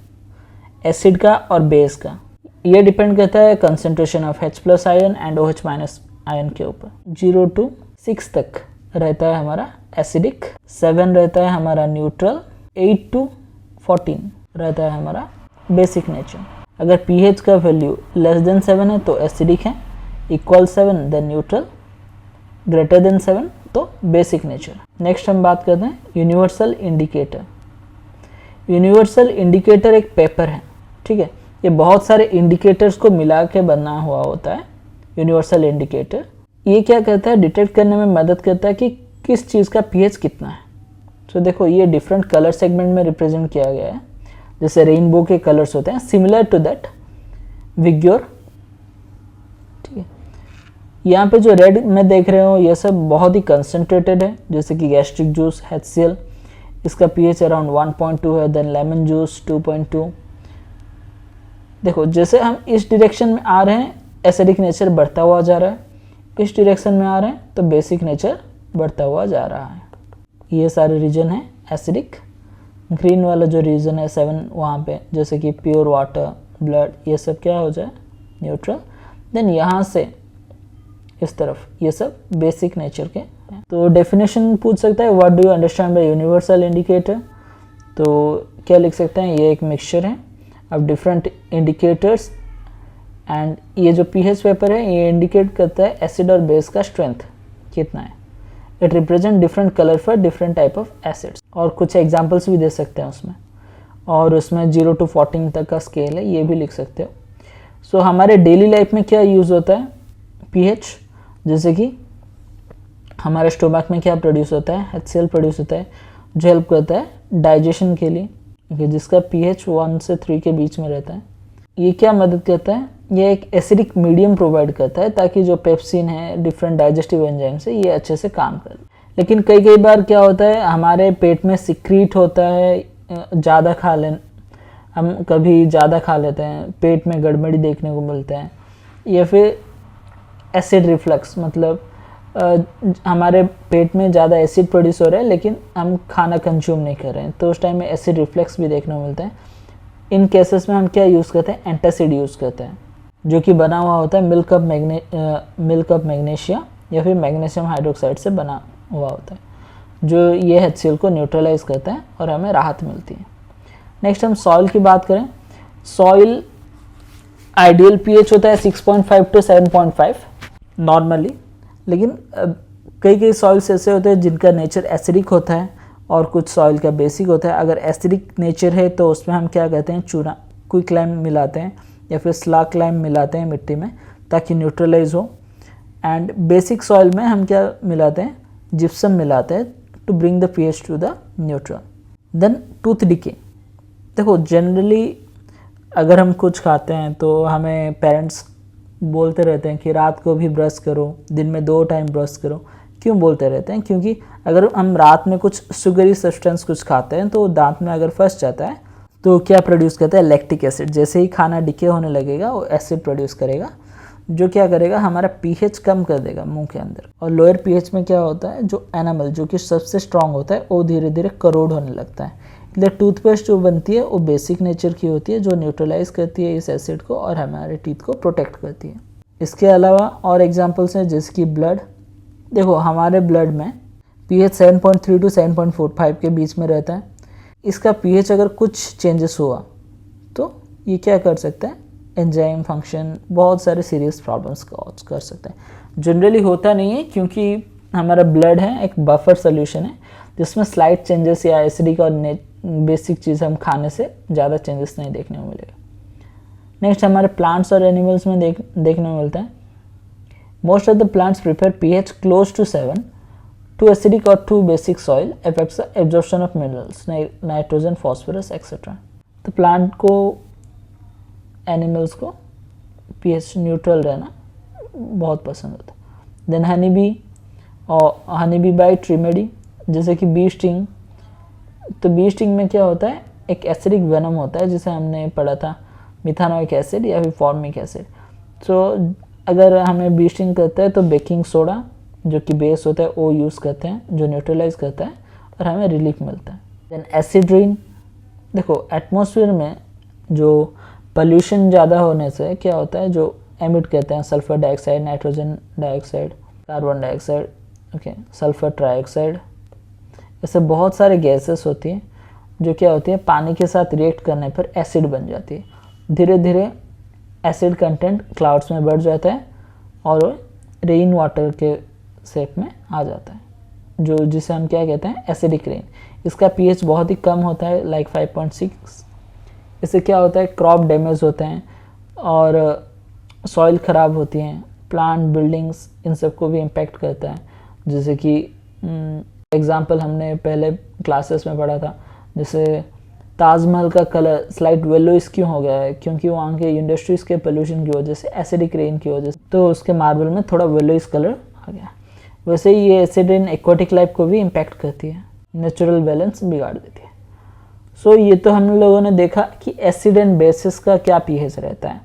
एसिड का और बेस का। ये डिपेंड करता है concentration of H+ ion and OH- ion के ऊपर। 0 to 6 तक रहता है हमारा एसिडिक, 7 रहता है हमारा न्यूट्रल, 8 to 14 रहता है हमारा बेसिक नेचर। अगर pH का वैल्यू लेस देन 7 है तो एसिडिक है, equal 7 then neutral, greater than 7 तो बेसिक नेचर। नेक्स्ट हम बात करते हैं यूनिवर्सल इंडिकेटर। यूनिवर्सल इंडिकेटर एक पेपर है, ठीक है, ये बहुत सारे इंडिकेटर्स को मिला के बना हुआ होता है यूनिवर्सल इंडिकेटर। ये क्या करता है, डिटेक्ट करने में मदद करता है कि किस चीज़ का pH कितना है। तो देखो ये डिफरेंट कलर सेगमेंट में रिप्रेजेंट किया गया है, जैसे रेनबो के कलर्स होते हैं, सिमिलर टू दैट विग्योर, ठीक है। यहाँ पे जो रेड में देख रहे हो ये सब बहुत ही कंसंट्रेटेड है, जैसे कि गैस्ट्रिक जूस HCl, इसका pH अराउंड 1.2 है, देन लेमन जूस 2.2। देखो जैसे हम इस डायरेक्शन में आ रहे हैं एसिडिक नेचर बढ़ता हुआ जा रहा है, इस डायरेक्शन में आ रहे हैं तो बेसिक नेचर बढ़ता हुआ जा रहा है। ये सारे रीजन है एसिडिक। ग्रीन वाला जो रीजन है 7 वहाँ पे, जैसे कि प्योर वाटर, ब्लड, ये सब क्या हो जाए, न्यूट्रल। देन यहाँ से इस तरफ ये सब बेसिक नेचर के हैं। तो डेफिनेशन पूछ सकता है, what do you understand by universal indicator, तो क्या लिख सकते हैं, ये एक मिक्सचर है ऑफ डिफरेंट इंडिकेटर्स एंड ये जो pH पेपर है ये इंडिकेट करता है एसिड और बेस का स्ट्रेंथ कितना है। It represent different colour for different type of acids, और कुछ एग्जांपल्स भी दे सकते हैं उसमें, और उसमें 0 to 14 तक का स्केल है, ये भी लिख सकते हो। सो हमारे डेली लाइफ में क्या यूज़ होता है pH, जैसे कि हमारे स्टोमक में क्या प्रोड्यूस होता है, HCl प्रोड्यूस होता है, जो हेल्प करता है डाइजेशन के लिए, जिसका pH 1 से 3 के बीच में रहता है। ये क्या मदद करता है, ये एक एसिडिक मीडियम प्रोवाइड करता है ताकि जो पेप्सिन है, डिफरेंट डाइजेस्टिव एंजाइम से ये अच्छे से काम करे। लेकिन कई बार क्या होता है, हमारे पेट में सिक्रीट होता है, ज़्यादा खा लें, हम कभी ज़्यादा खा लेते हैं, पेट में गड़बड़ी देखने को मिलता है, या फिर एसिड रिफ्लक्स, मतलब हमारे पेट में ज़्यादा एसिड प्रोड्यूस हो रहा है लेकिन हम खाना कंज्यूम नहीं कर रहे हैं, तो उस टाइम में एसिड रिफ्लक्स भी देखने को मिलता है। इन केसेस में हम क्या यूज़ करते हैं, एंटासिड यूज़ करते हैं, जो कि बना हुआ होता है मिल्क ऑफ मैग्नीशिया या फिर मैग्नीशियम हाइड्रोक्साइड से बना हुआ होता है, जो ये HCl को न्यूट्रलाइज करता है और हमें राहत मिलती है। नेक्स्ट हम सॉइल की बात करें। सॉइल आइडियल पीएच होता है 6.5 to 7.5 नॉर्मली, लेकिन कई कई सॉइल्स ऐसे होते हैं जिनका नेचर एसिडिक होता है और कुछ सॉइल का बेसिक होता है। अगर एसिडिक नेचर है तो उसमें हम क्या कहते हैं, चूना क्विक लाइम मिलाते हैं या फिर स्लाक लाइम मिलाते हैं मिट्टी में ताकि न्यूट्रलाइज हो। एंड बेसिक सॉइल में हम क्या मिलाते हैं, जिप्सम मिलाते हैं to bring the pH to the neutral. Then tooth decay. देखो जनरली अगर हम कुछ खाते हैं तो हमें पेरेंट्स बोलते रहते हैं कि रात को भी ब्रश करो, दिन में 2 टाइम ब्रश करो। क्यों बोलते रहते हैं? क्योंकि अगर हम रात में कुछ शुगरी सब्सटेंस कुछ खाते हैं तो दांत में अगर फंस जाता है तो क्या प्रोड्यूस करता है, लैक्टिक एसिड। जैसे ही खाना डिके होने लगेगा वो एसिड प्रोड्यूस करेगा जो क्या करेगा, हमारा पीएच कम कर देगा मुंह के अंदर। और लोअर पीएच में क्या होता है, जो एनामल जो कि सबसे स्ट्रांग होता है वो धीरे धीरे करोड होने लगता है। इसलिए टूथपेस्ट जो बनती है वो बेसिक नेचर की होती है जो न्यूट्रलाइज करती है इस एसिड को और हमारे टीथ को प्रोटेक्ट करती है। इसके अलावा और एग्जांपल्स हैं जैसे कि ब्लड। देखो हमारे ब्लड में पीएच 7.3 to 7.45 के बीच में रहता है। इसका पीएच अगर कुछ चेंजेस हुआ तो ये क्या कर सकता है, एंजाइम फंक्शन, बहुत सारे सीरियस प्रॉब्लम्स कॉज कर सकते हैं। जनरली होता नहीं है क्योंकि हमारा ब्लड है एक बफर सोल्यूशन है जिसमें स्लाइट चेंजेस या एसिडिक और बेसिक चीज़ हम खाने से ज़्यादा चेंजेस नहीं देखने को मिलेगा। नेक्स्ट हमारे प्लांट्स और एनिमल्स में देखने को मिलता है। Most of the plants prefer pH close to 7 too acidic और too basic soil affects the absorption of minerals, nitrogen, phosphorus etcetera. तो प्लांट को, एनिमल्स को पीएच न्यूट्रल रहना बहुत पसंद होता है। देन हनी बी और हनी बी बाइट रेमेडी, जैसे कि बी स्टिंग। तो बी स्टिंग में क्या होता है, एक एसिडिक वेनम होता है जिसे हमने पढ़ा था मिथानोइक एसिड या फिर फॉर्मिक एसिड। तो अगर हमें बी स्टिंग करता है तो बेकिंग सोडा जो कि बेस होता है वो यूज़ करते हैं जो न्यूट्रलाइज करता है और हमें रिलीफ मिलता है। Then acid rain. देखो एटमॉस्फेयर में जो पोल्यूशन ज़्यादा होने से क्या होता है, जो एमिट करते हैं sulphur dioxide, nitrogen dioxide, carbon dioxide, okay, sulphur trioxide, ऐसे बहुत सारे गैसेस होती हैं जो क्या होती है पानी के साथ रिएक्ट करने पर एसिड बन जाती है। धीरे धीरे एसिड कंटेंट क्लाउड्स में बढ़ जाता है और रेन वाटर के शेप में आ जाता है, जो जिसे हम क्या कहते हैं, एसिडिक रेन। इसका पीएच बहुत ही कम होता है, लाइक 5.6। इससे क्या होता है, क्रॉप डैमेज होते हैं और सॉइल ख़राब होती हैं, प्लांट, बिल्डिंग्स, इन सबको भी इम्पेक्ट करता है। जैसे कि एग्जांपल हमने पहले क्लासेस में पढ़ा था, जैसे ताजमहल का कलर स्लाइट येलोइश क्यों हो गया है, क्योंकि वहाँ के इंडस्ट्रीज़ के पोल्यूशन की वजह से, एसिडिक रेन की वजह से, तो उसके मार्बल में थोड़ा येलोइश कलर आ गया। वैसे ही ये एसिड रेन एक्वाटिक लाइफ को भी इम्पैक्ट करती है, नेचुरल बैलेंस बिगाड़ देती है। सो ये तो हम लोगों ने देखा कि एसिड एंड बेसिस का क्या पीएच रहता है।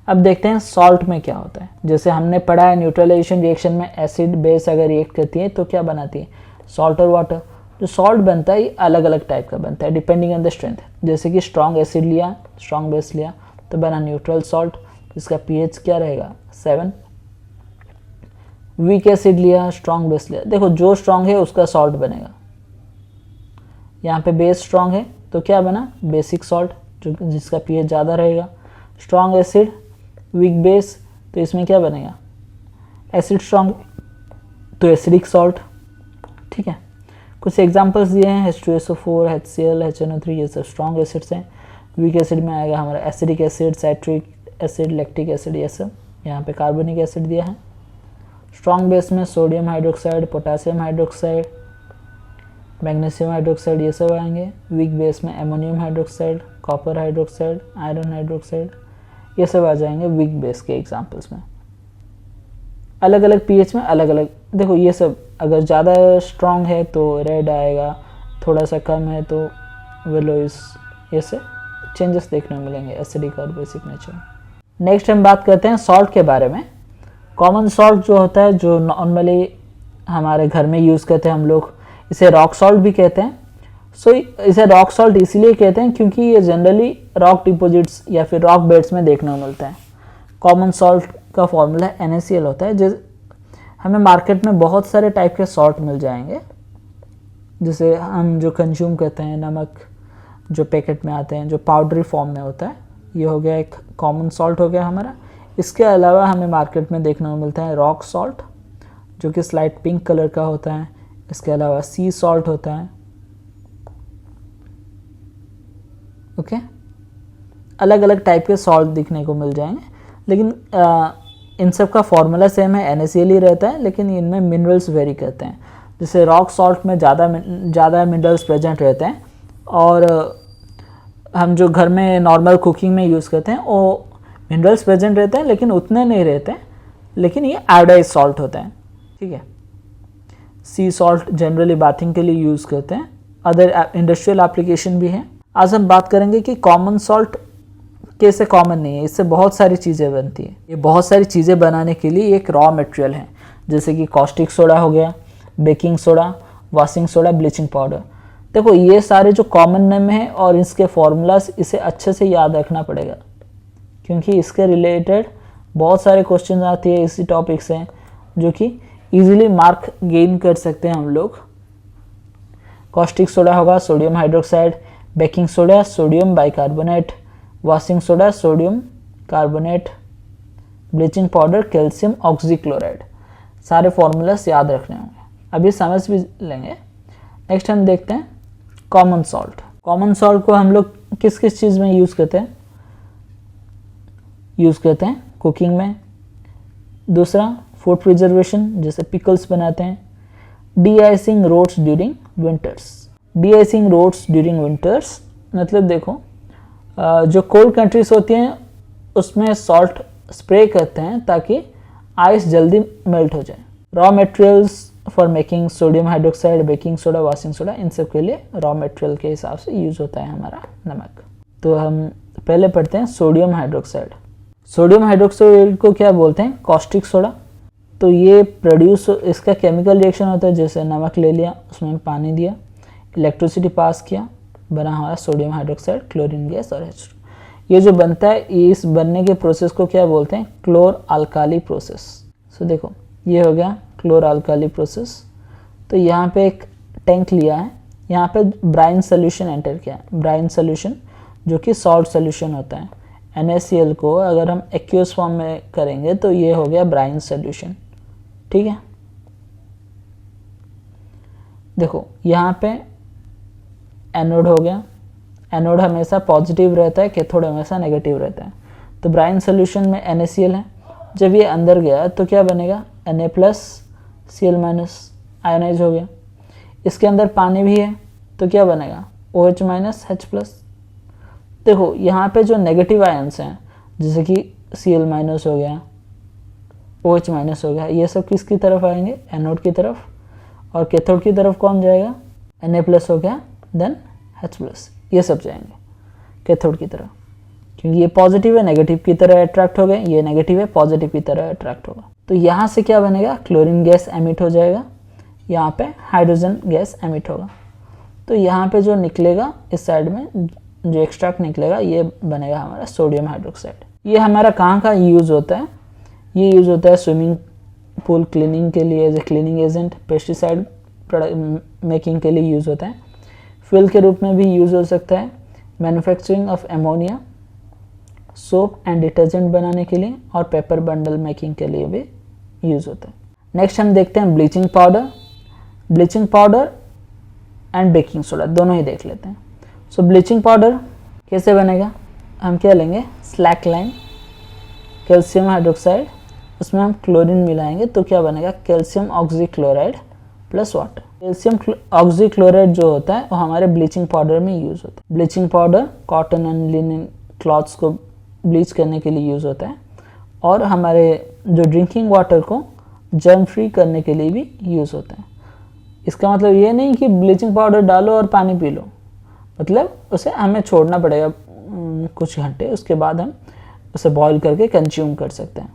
अब देखते हैं सॉल्ट में क्या होता है। जैसे हमने पढ़ा है न्यूट्रलाइजेशन रिएक्शन में एसिड बेस अगर रिएक्ट करती है तो क्या बनाती है, सॉल्ट और वाटर। जो सॉल्ट बनता है ये अलग अलग टाइप का बनता है डिपेंडिंग ऑन द स्ट्रेंथ। जैसे कि स्ट्रॉन्ग एसिड लिया, स्ट्रॉन्ग बेस लिया तो बना न्यूट्रल सॉल्ट, इसका पीएच क्या रहेगा, 7। वीक एसिड लिया, स्ट्रॉन्ग बेस लिया, देखो जो स्ट्रॉन्ग है उसका सॉल्ट बनेगा। यहाँ पे बेस स्ट्रॉन्ग है तो क्या बना, बेसिक सॉल्ट, जो जिसका पीएच ज़्यादा रहेगा। स्ट्रॉन्ग एसिड, वीक बेस, तो इसमें क्या बनेगा, एसिड स्ट्रॉन्ग तो एसिडिक सॉल्ट। ठीक है, कुछ एग्जांपल्स दिए हैं, H2SO4, HCl, HNO3, ये सब स्ट्रॉन्ग एसिड्स हैं। वीक एसिड में आएगा हमारा acidic acid, citric acid, lactic acid, ये सब। यहाँ पे कार्बोनिक एसिड दिया है। स्ट्रॉन्ग बेस में sodium hydroxide, potassium hydroxide, magnesium hydroxide, ये सब आएंगे। वीक बेस में ammonium hydroxide, copper hydroxide, iron hydroxide, ये सब आ जाएंगे वीक बेस के एग्जाम्पल्स में। अलग अलग पीएच में अलग अलग, देखो ये सब अगर ज़्यादा स्ट्रॉन्ग है तो रेड आएगा, थोड़ा सा कम है तो येलोइश, ये से चेंजेस देखने को मिलेंगे एसिडिक और बेसिक नेचर। नेक्स्ट हम बात करते हैं सॉल्ट के बारे में। कॉमन सॉल्ट जो होता है, जो नॉर्मली हमारे घर में यूज़ करते हैं हम लोग, इसे रॉक सॉल्ट भी कहते हैं। सो इसे रॉक सॉल्ट इसीलिए कहते हैं क्योंकि ये जनरली रॉक डिपॉजिट्स या फिर रॉक बेड्स में देखने को मिलता है। कॉमन सॉल्ट का फॉर्मूला NaCl होता है। जिस हमें मार्केट में बहुत सारे टाइप के सॉल्ट मिल जाएंगे, जिसे हम जो कंज्यूम करते हैं, नमक जो पैकेट में आते हैं, जो पाउडरी फॉर्म में होता है, ये हो गया एक कॉमन सॉल्ट हो गया हमारा। इसके अलावा हमें मार्केट में देखने को मिलता है रॉक सॉल्ट, जो कि स्लाइट पिंक कलर का होता है। इसके अलावा सी सॉल्ट होता है। ओके, अलग अलग टाइप के सॉल्ट दिखने को मिल जाएंगे, लेकिन इन सब का फॉर्मूला सेम है, NaCl ही रहता है, लेकिन इनमें मिनरल्स वेरी करते हैं। जैसे रॉक सॉल्ट में ज़्यादा मिनरल्स प्रेजेंट रहते हैं, और हम जो घर में नॉर्मल कुकिंग में यूज़ करते हैं वो मिनरल्स प्रेजेंट रहते हैं, लेकिन उतने नहीं रहते हैं, लेकिन ये आयोडाइज सॉल्ट होता है। ठीक है, सी सॉल्ट जनरली बाथिंग के लिए यूज़ करते हैं, अदर इंडस्ट्रियल एप्लीकेशन भी है। आज हम बात करेंगे कि कॉमन सॉल्ट कैसे कॉमन नहीं है, इससे बहुत सारी चीज़ें बनती है। ये बहुत सारी चीज़ें बनाने के लिए एक रॉ मटेरियल है, जैसे कि कॉस्टिक सोडा हो गया, baking soda, washing soda, bleaching powder. देखो ये सारे जो कॉमन नेम है और इसके फॉर्मूलाज, इसे अच्छे से याद रखना पड़ेगा, क्योंकि इसके रिलेटेड बहुत सारे क्वेश्चन आती है इसी टॉपिक से, जो कि इजीली मार्क गेन कर सकते हैं हम लोग। कॉस्टिक सोडा होगा sodium hydroxide, baking soda sodium bicarbonate, washing soda sodium carbonate, bleaching powder calcium oxychloride. सारे फॉर्मूलास याद रखने होंगे, अभी समझ भी लेंगे। नेक्स्ट हम देखते हैं कॉमन सॉल्ट। कॉमन सॉल्ट को हम लोग किस किस चीज़ में यूज़ करते हैं? कुकिंग में। दूसरा फूड प्रिजर्वेशन, जैसे पिकल्स बनाते हैं। De-icing roads during winters. De-icing roads during winters मतलब देखो, जो कोल्ड कंट्रीज होती हैं उसमें सॉल्ट स्प्रे करते हैं ताकि आइस जल्दी मेल्ट हो जाए। Raw materials for making sodium hydroxide, baking soda, washing soda, इन सब के लिए रॉ मटेरियल के हिसाब से यूज़ होता है हमारा नमक। तो हम पहले पढ़ते हैं सोडियम हाइड्रोक्साइड। सोडियम हाइड्रोक्साइड को क्या बोलते हैं? Caustic soda. तो ये प्रोड्यूस, इसका केमिकल रिएक्शन होता है, जैसे नमक ले लिया, उसमें पानी दिया, इलेक्ट्रिसिटी पास किया, बना हमारा सोडियम हाइड्रोक्साइड, क्लोरीन गैस और H2। ये जो बनता है, इस बनने के प्रोसेस को क्या बोलते हैं? क्लोर अल्काली प्रोसेस। सो देखो ये हो गया क्लोर अल्काली प्रोसेस। तो यहाँ पे एक टैंक लिया है, यहाँ पे ब्राइन सोल्यूशन एंटर किया है। ब्राइन सोल्यूशन जो कि सॉल्ट सोल्यूशन होता है। NaCl को अगर हम एक्यूस फॉर्म में करेंगे तो ये हो गया ब्राइन सोल्यूशन। ठीक है, देखो यहाँ पे एनोड हो गया। एनोड हमेशा पॉजिटिव रहता है, कैथोड हमेशा नेगेटिव रहता है। तो ब्राइन सोल्यूशन में NaCl है, जब ये अंदर गया तो क्या बनेगा? Na+Cl- आयोनाइज हो गया। इसके अंदर पानी भी है तो क्या बनेगा? OH- H+। देखो यहाँ पे जो नेगेटिव आयन्स हैं, जैसे कि Cl- हो गया, OH- हो गया, ये सब किसकी तरफ आएंगे? एनोड की तरफ। और कैथोड की तरफ कौन जाएगा? Na+ हो गया, देन H+, ये सब जाएंगे कैथोड की तरफ, क्योंकि ये पॉजिटिव है, नेगेटिव की तरह अट्रैक्ट हो गए, ये नेगेटिव है, पॉजिटिव की तरह अट्रैक्ट होगा। तो यहाँ से क्या बनेगा? क्लोरीन गैस एमिट हो जाएगा, यहाँ पे हाइड्रोजन गैस एमिट होगा। तो यहाँ पे जो निकलेगा इस साइड में जो एक्सट्रैक्ट निकलेगा, ये बनेगा हमारा सोडियम हाइड्रोक्साइड। ये हमारा कहाँ का यूज़ होता है? ये यूज़ होता है स्विमिंग पूल क्लीनिंग के लिए, as a cleaning agent. Pesticide making के लिए यूज़ होता है। फ्यूल के रूप में भी यूज़ हो सकता है। Manufacturing of ammonia, soap and detergent बनाने के लिए, और पेपर बंडल मेकिंग के लिए भी यूज़ होता है। नेक्स्ट हम देखते हैं bleaching powder. Bleaching powder and baking soda दोनों ही देख लेते हैं। सो ब्लीचिंग पाउडर कैसे बनेगा? हम क्या लेंगे? स्लैक लाइन, कैल्शियम हाइड्रोक्साइड, उसमें हम क्लोरीन मिलाएंगे तो क्या बनेगा? Calcium oxychloride plus water. Calcium oxychloride जो होता है वो हमारे ब्लीचिंग पाउडर में यूज़ होता है। Bleaching powder cotton and linen clothes को ब्लीच करने के लिए यूज़ होता है, और हमारे जो ड्रिंकिंग वाटर को जर्म फ्री करने के लिए भी यूज़ होता है। इसका मतलब ये नहीं कि ब्लीचिंग पाउडर डालो और पानी पी लो, मतलब उसे हमें छोड़ना पड़ेगा कुछ घंटे, उसके बाद हम उसे बॉईल करके कंज्यूम कर सकते हैं।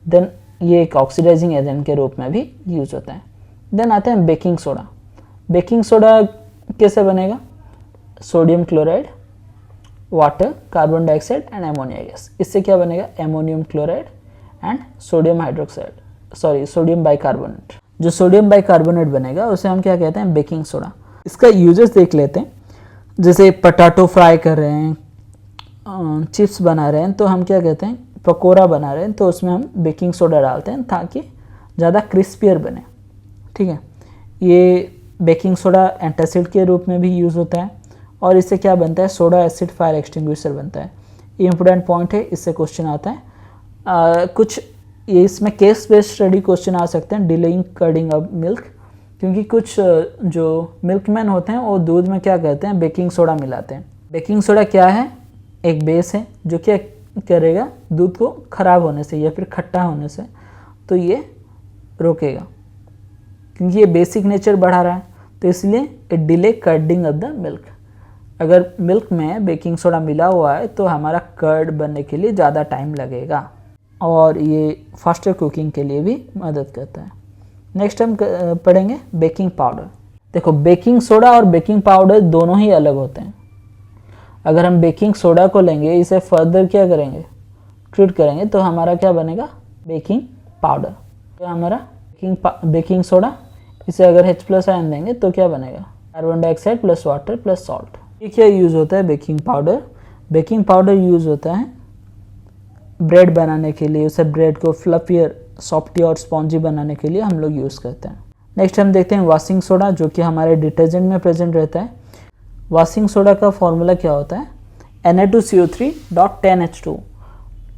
देन ये एक ऑक्सीडाइजिंग एजेंट के रूप में भी यूज़ होता है। देन आते हैं बेकिंग सोडा। बेकिंग सोडा कैसे बनेगा? Sodium chloride, water, carbon dioxide and ammonia gas. इससे क्या बनेगा? Ammonium chloride and sodium hydroxide, sorry sodium bicarbonate. जो सोडियम बाइकार्बोनेट बनेगा उसे हम क्या कहते हैं? Baking soda. इसका यूजेस देख लेते हैं। जैसे पटाटो फ्राई कर रहे हैं चिप्स बना रहे हैं तो हम क्या कहते हैं, पकोड़ा बना रहे हैं तो उसमें हम बेकिंग सोडा डालते हैं ताकि ज़्यादा क्रिस्पियर बने। ठीक है, ये बेकिंग सोडा एंटासिड के रूप में भी यूज़ होता है और इससे क्या बनता है, सोडा एसिड फायर एक्सटिंग्विशर बनता है। ये इंपॉर्टेंट पॉइंट है, इससे क्वेश्चन आता है। कुछ ये इसमें केस बेस्ड स्टडी क्वेश्चन आ सकते हैं, डिलेइंग कर्डिंग ऑफ मिल्क, क्योंकि कुछ जो मिल्कमैन होते हैं वो दूध में क्या कहते हैं, बेकिंग सोडा मिलाते हैं। बेकिंग सोडा क्या है, एक बेस है जो क्या करेगा, दूध को ख़राब होने से या फिर खट्टा होने से तो ये रोकेगा, क्योंकि ये बेसिक नेचर बढ़ा रहा है, तो इसलिए it delay curding of the milk. अगर मिल्क में बेकिंग सोडा मिला हुआ है तो हमारा कर्ड बनने के लिए ज़्यादा टाइम लगेगा और ये फास्टर कुकिंग के लिए भी मदद करता है। नेक्स्ट हम पढ़ेंगे बेकिंग पाउडर। देखो, बेकिंग सोडा और बेकिंग पाउडर दोनों ही अलग होते हैं। अगर हम बेकिंग सोडा को लेंगे, इसे फर्दर क्या करेंगे, ट्रीट करेंगे, तो हमारा क्या बनेगा, बेकिंग पाउडर। तो हमारा बेकिंग सोडा, इसे अगर H+ आयन देंगे तो क्या बनेगा, carbon dioxide plus water plus salt. ये क्या यूज़ होता है, baking powder. Baking powder use होता है ब्रेड बनाने के लिए, उसे ब्रेड को फ्लफियर, सॉफ्टी और स्पॉन्जी बनाने के लिए हम लोग यूज़ करते हैं। नेक्स्ट हम देखते हैं वॉशिंग सोडा, जो कि हमारे डिटर्जेंट में प्रेजेंट रहता है। वॉशिंग सोडा का फॉर्मूला क्या होता है, Na2CO3.10H2।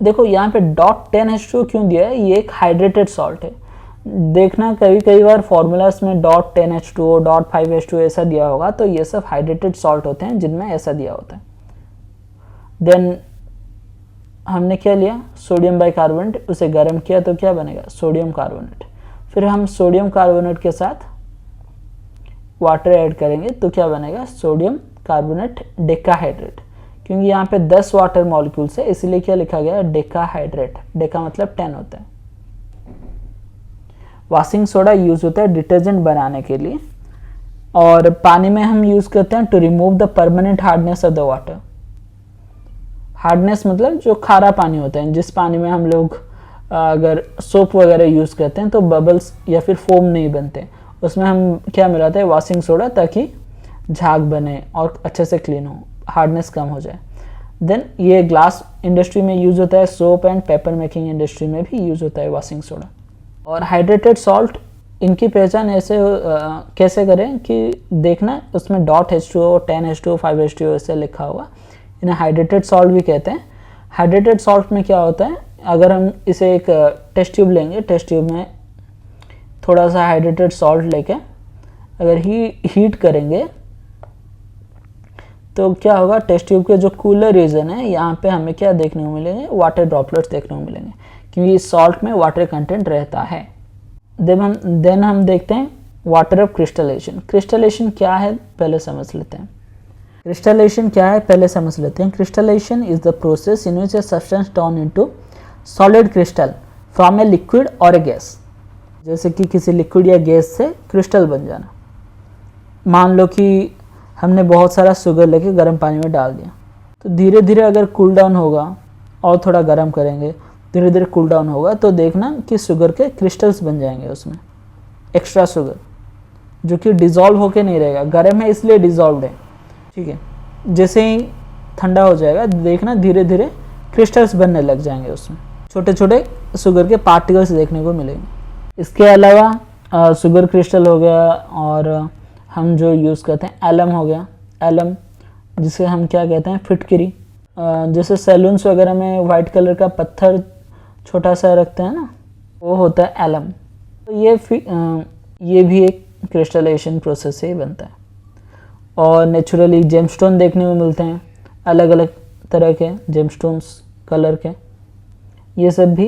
देखो यहाँ पे .10H2 क्यों दिया है, ये एक हाइड्रेटेड सॉल्ट है। देखना कई बार फॉर्मूलाज में .10H2 .5H2 ऐसा दिया होगा, तो ये सब हाइड्रेटेड सॉल्ट होते हैं जिनमें ऐसा दिया होता है। देन हमने क्या लिया, सोडियम बाइकार्बोनेट, उसे गर्म किया तो क्या बनेगा, सोडियम कार्बोनेट। फिर हम सोडियम कार्बोनेट के साथ वाटर ऐड करेंगे तो क्या बनेगा, सोडियम कार्बोनेट डेकाहाइड्रेट। क्योंकि यहाँ पे 10 वाटर मॉलिक्यूल्स है, इसलिए क्या लिखा गया है, डेकाहाइड्रेट। डेका मतलब 10 होता है। वॉशिंग सोडा यूज होता है डिटर्जेंट बनाने के लिए, और पानी में हम यूज करते हैं to remove the permanent hardness of the water. Hardness मतलब जो खारा पानी होता है, जिस पानी में हम लोग अगर सोप वगैरह यूज करते हैं तो बबल्स या फिर फोम नहीं बनते, उसमें हम क्या मिलाते हैं, वॉशिंग सोडा, ताकि झाग बने और अच्छे से क्लीन हो, हार्डनेस कम हो जाए। देन ये ग्लास इंडस्ट्री में यूज होता है, soap and paper making industry में भी यूज होता है वॉशिंग सोडा। और हाइड्रेटेड सॉल्ट, इनकी पहचान ऐसे कैसे करें कि देखना उसमें .H2O 10H2O 5H2O ऐसे लिखा होगा, इन्हें हाइड्रेटेड सॉल्ट भी कहते हैं। हाइड्रेटेड सॉल्ट में क्या होता है, अगर हम इसे एक टेस्ट ट्यूब लेंगे, टेस्ट ट्यूब में थोड़ा सा हाइड्रेटेड सॉल्ट लेके अगर हीट करेंगे तो क्या होगा, टेस्ट ट्यूब के जो कूलर रीजन है यहाँ पे हमें क्या देखने को मिलेंगे, वाटर ड्रॉपलेट्स देखने को मिलेंगे, क्योंकि इस सॉल्ट में वाटर कंटेंट रहता है। देन हम देखते हैं वाटर ऑफ क्रिस्टलेशन। क्रिस्टलेशन क्या है पहले समझ लेते हैं। क्रिस्टलेशन क्या है पहले समझ लेते हैं। Crystallisation is the process in which a substance turn into solid crystal from a liquid और ए गैस। जैसे कि किसी लिक्विड या गैस से क्रिस्टल बन जाना। मान लो कि हमने बहुत सारा शुगर लेके गर्म पानी में डाल दिया, तो धीरे धीरे अगर कूल डाउन होगा और थोड़ा गर्म करेंगे, धीरे धीरे कूल डाउन होगा तो देखना कि शुगर के क्रिस्टल्स बन जाएंगे उसमें, एक्स्ट्रा शुगर, जो कि डिज़ोल्व होके नहीं रहेगा, गर्म है इसलिए डिज़ोल्व्ड है। ठीक है, जैसे ही ठंडा हो जाएगा देखना धीरे धीरे क्रिस्टल्स बनने लग जाएंगे, उसमें छोटे छोटे शुगर के पार्टिकल्स देखने को मिलेंगे। इसके अलावा शुगर क्रिस्टल हो गया, और हम जो यूज़ करते हैं एलम हो गया, एलम जिसे हम क्या कहते हैं, फिटकरी। जैसे सैलून्स वगैरह में वाइट कलर का पत्थर छोटा सा रखते हैं ना, वो होता है एलम। तो ये भी एक क्रिस्टलाइजेशन प्रोसेस से ही बनता है। और नेचुरली जेमस्टोन देखने को मिलते हैं, अलग अलग तरह के जेमस्टोन्स कलर के, ये सब भी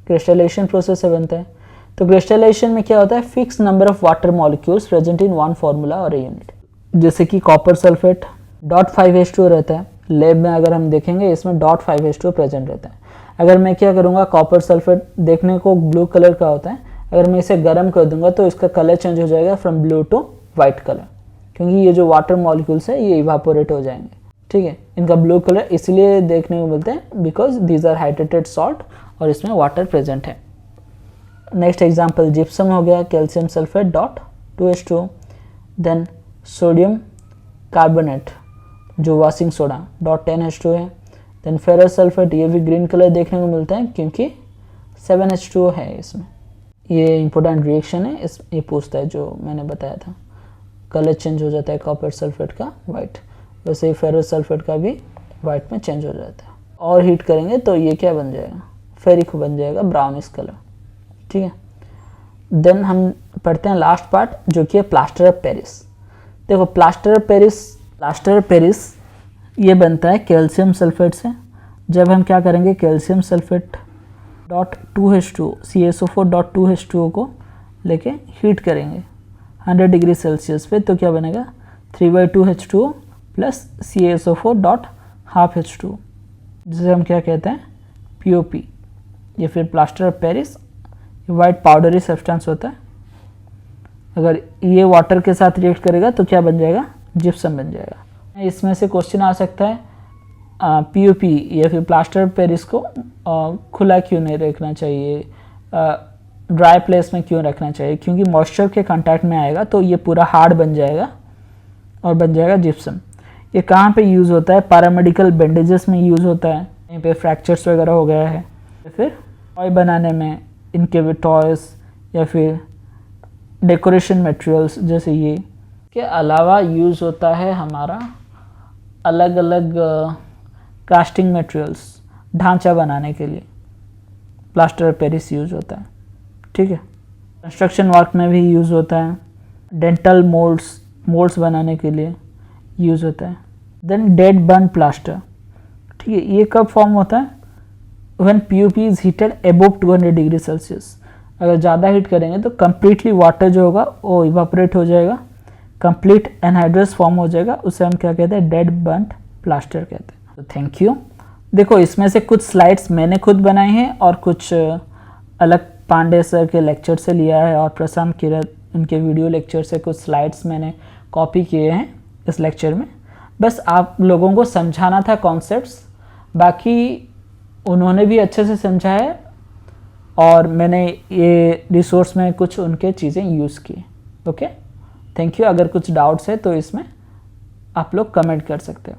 क्रिस्टलाइजेशन प्रोसेस से बनता है। तो क्रिस्टलाइजेशन में क्या होता है, fix number of water molecules present in one formula और ए यूनिट। जैसे कि कॉपर सल्फेट .5H2O रहता है, लैब में अगर हम देखेंगे इसमें .5H2O प्रेजेंट रहता है। अगर मैं क्या करूँगा, कॉपर सल्फेट देखने को ब्लू कलर का होता है, अगर मैं इसे गर्म कर दूंगा तो इसका कलर चेंज हो जाएगा from blue to white colour, क्योंकि ये जो वाटर मॉलिक्यूल्स है ये इवापोरेट हो जाएंगे। ठीक है, इनका ब्लू कलर इसलिए देखने को मिलता है because these are hydrated salt और इसमें वाटर प्रेजेंट है। नेक्स्ट एग्जाम्पल जिप्सम हो गया, calcium sulphate .2H2O, then sodium carbonate जो वॉशिंग सोडा .10H2O है, देन फेरस सल्फेट, ये भी ग्रीन कलर देखने को मिलता है क्योंकि 7H2O है इसमें। ये इंपॉर्टेंट रिएक्शन है, इस ये पूछता है जो मैंने बताया था, कलर चेंज हो जाता है कॉपर सल्फेट का वाइट, वैसे ही फेरस सल्फेट का भी वाइट में चेंज हो जाता है। और हीट करेंगे तो ये क्या बन जाएगा, फेरिक बन जाएगा, ब्राउनिश कलर। ठीक है, देन हम पढ़ते हैं लास्ट पार्ट जो कि है प्लास्टर ऑफ पेरिस। देखो प्लास्टर ऑफ पेरिस ये बनता है कैल्शियम सल्फेट से। जब हम क्या करेंगे, calcium sulphate dot 2H2O CaSO4 dot 2H2O को लेके हीट करेंगे 100 डिग्री सेल्सियस पे, तो क्या बनेगा 3/2H2O plus CaSO4 dot half H2O, जिसे हम क्या कहते हैं POP, या फिर plaster of Paris. White powdery substance होता है। अगर ये वाटर के साथ रिएक्ट करेगा तो क्या बन जाएगा, जिप्सम बन जाएगा। इसमें से क्वेश्चन आ सकता है POP या फिर प्लास्टर ऑफ पेरिस को खुला क्यों नहीं रखना चाहिए, ड्राई प्लेस में क्यों रखना चाहिए, क्योंकि मॉइस्चर के कांटेक्ट में आएगा तो ये पूरा हार्ड बन जाएगा और बन जाएगा जिप्सम। ये कहाँ पे यूज़ होता है, पैरामेडिकल बैंडेजेस में यूज़ होता है, कहीं पे फ्रैक्चर्स वगैरह हो गया है, या फिर टॉय बनाने में, इनके भी टॉयस, या फिर डेकोरेशन मटेरियल्स जैसे ये के अलावा यूज़ होता है हमारा अलग अलग कास्टिंग मटेरियल्स, ढांचा बनाने के लिए प्लास्टर ऑफ पेरिस यूज़ होता है। ठीक है, कंस्ट्रक्शन वर्क में भी यूज़ होता है, डेंटल मोल्ड्स बनाने के लिए यूज़ होता है। देन डेड बर्न प्लास्टर, ठीक है, ये कब फॉर्म होता है, when POP is heated above 200 degree Celsius. अगर ज़्यादा हीट करेंगे तो कम्प्लीटली वाटर जो होगा वो इवापोरेट हो जाएगा, कंप्लीट एनहाइड्रस फॉर्म हो जाएगा, उसे हम क्या कहते हैं, डेड बर्न प्लास्टर कहते हैं। तो थैंक यू। देखो इसमें से कुछ स्लाइड्स मैंने खुद बनाए हैं और कुछ अलग पांडे सर के लेक्चर से लिया है, और प्रशांत किरत उनके वीडियो लेक्चर से कुछ स्लाइड्स मैंने कॉपी किए हैं इस लेक्चर में। बस आप लोगों को समझाना था कॉन्सेप्ट्स, बाकी उन्होंने भी अच्छे से समझा है, और मैंने ये रिसोर्स में कुछ उनके चीज़ें यूज़ की। Okay, thank you. अगर कुछ डाउट्स है तो इसमें आप लोग कमेंट कर सकते हो।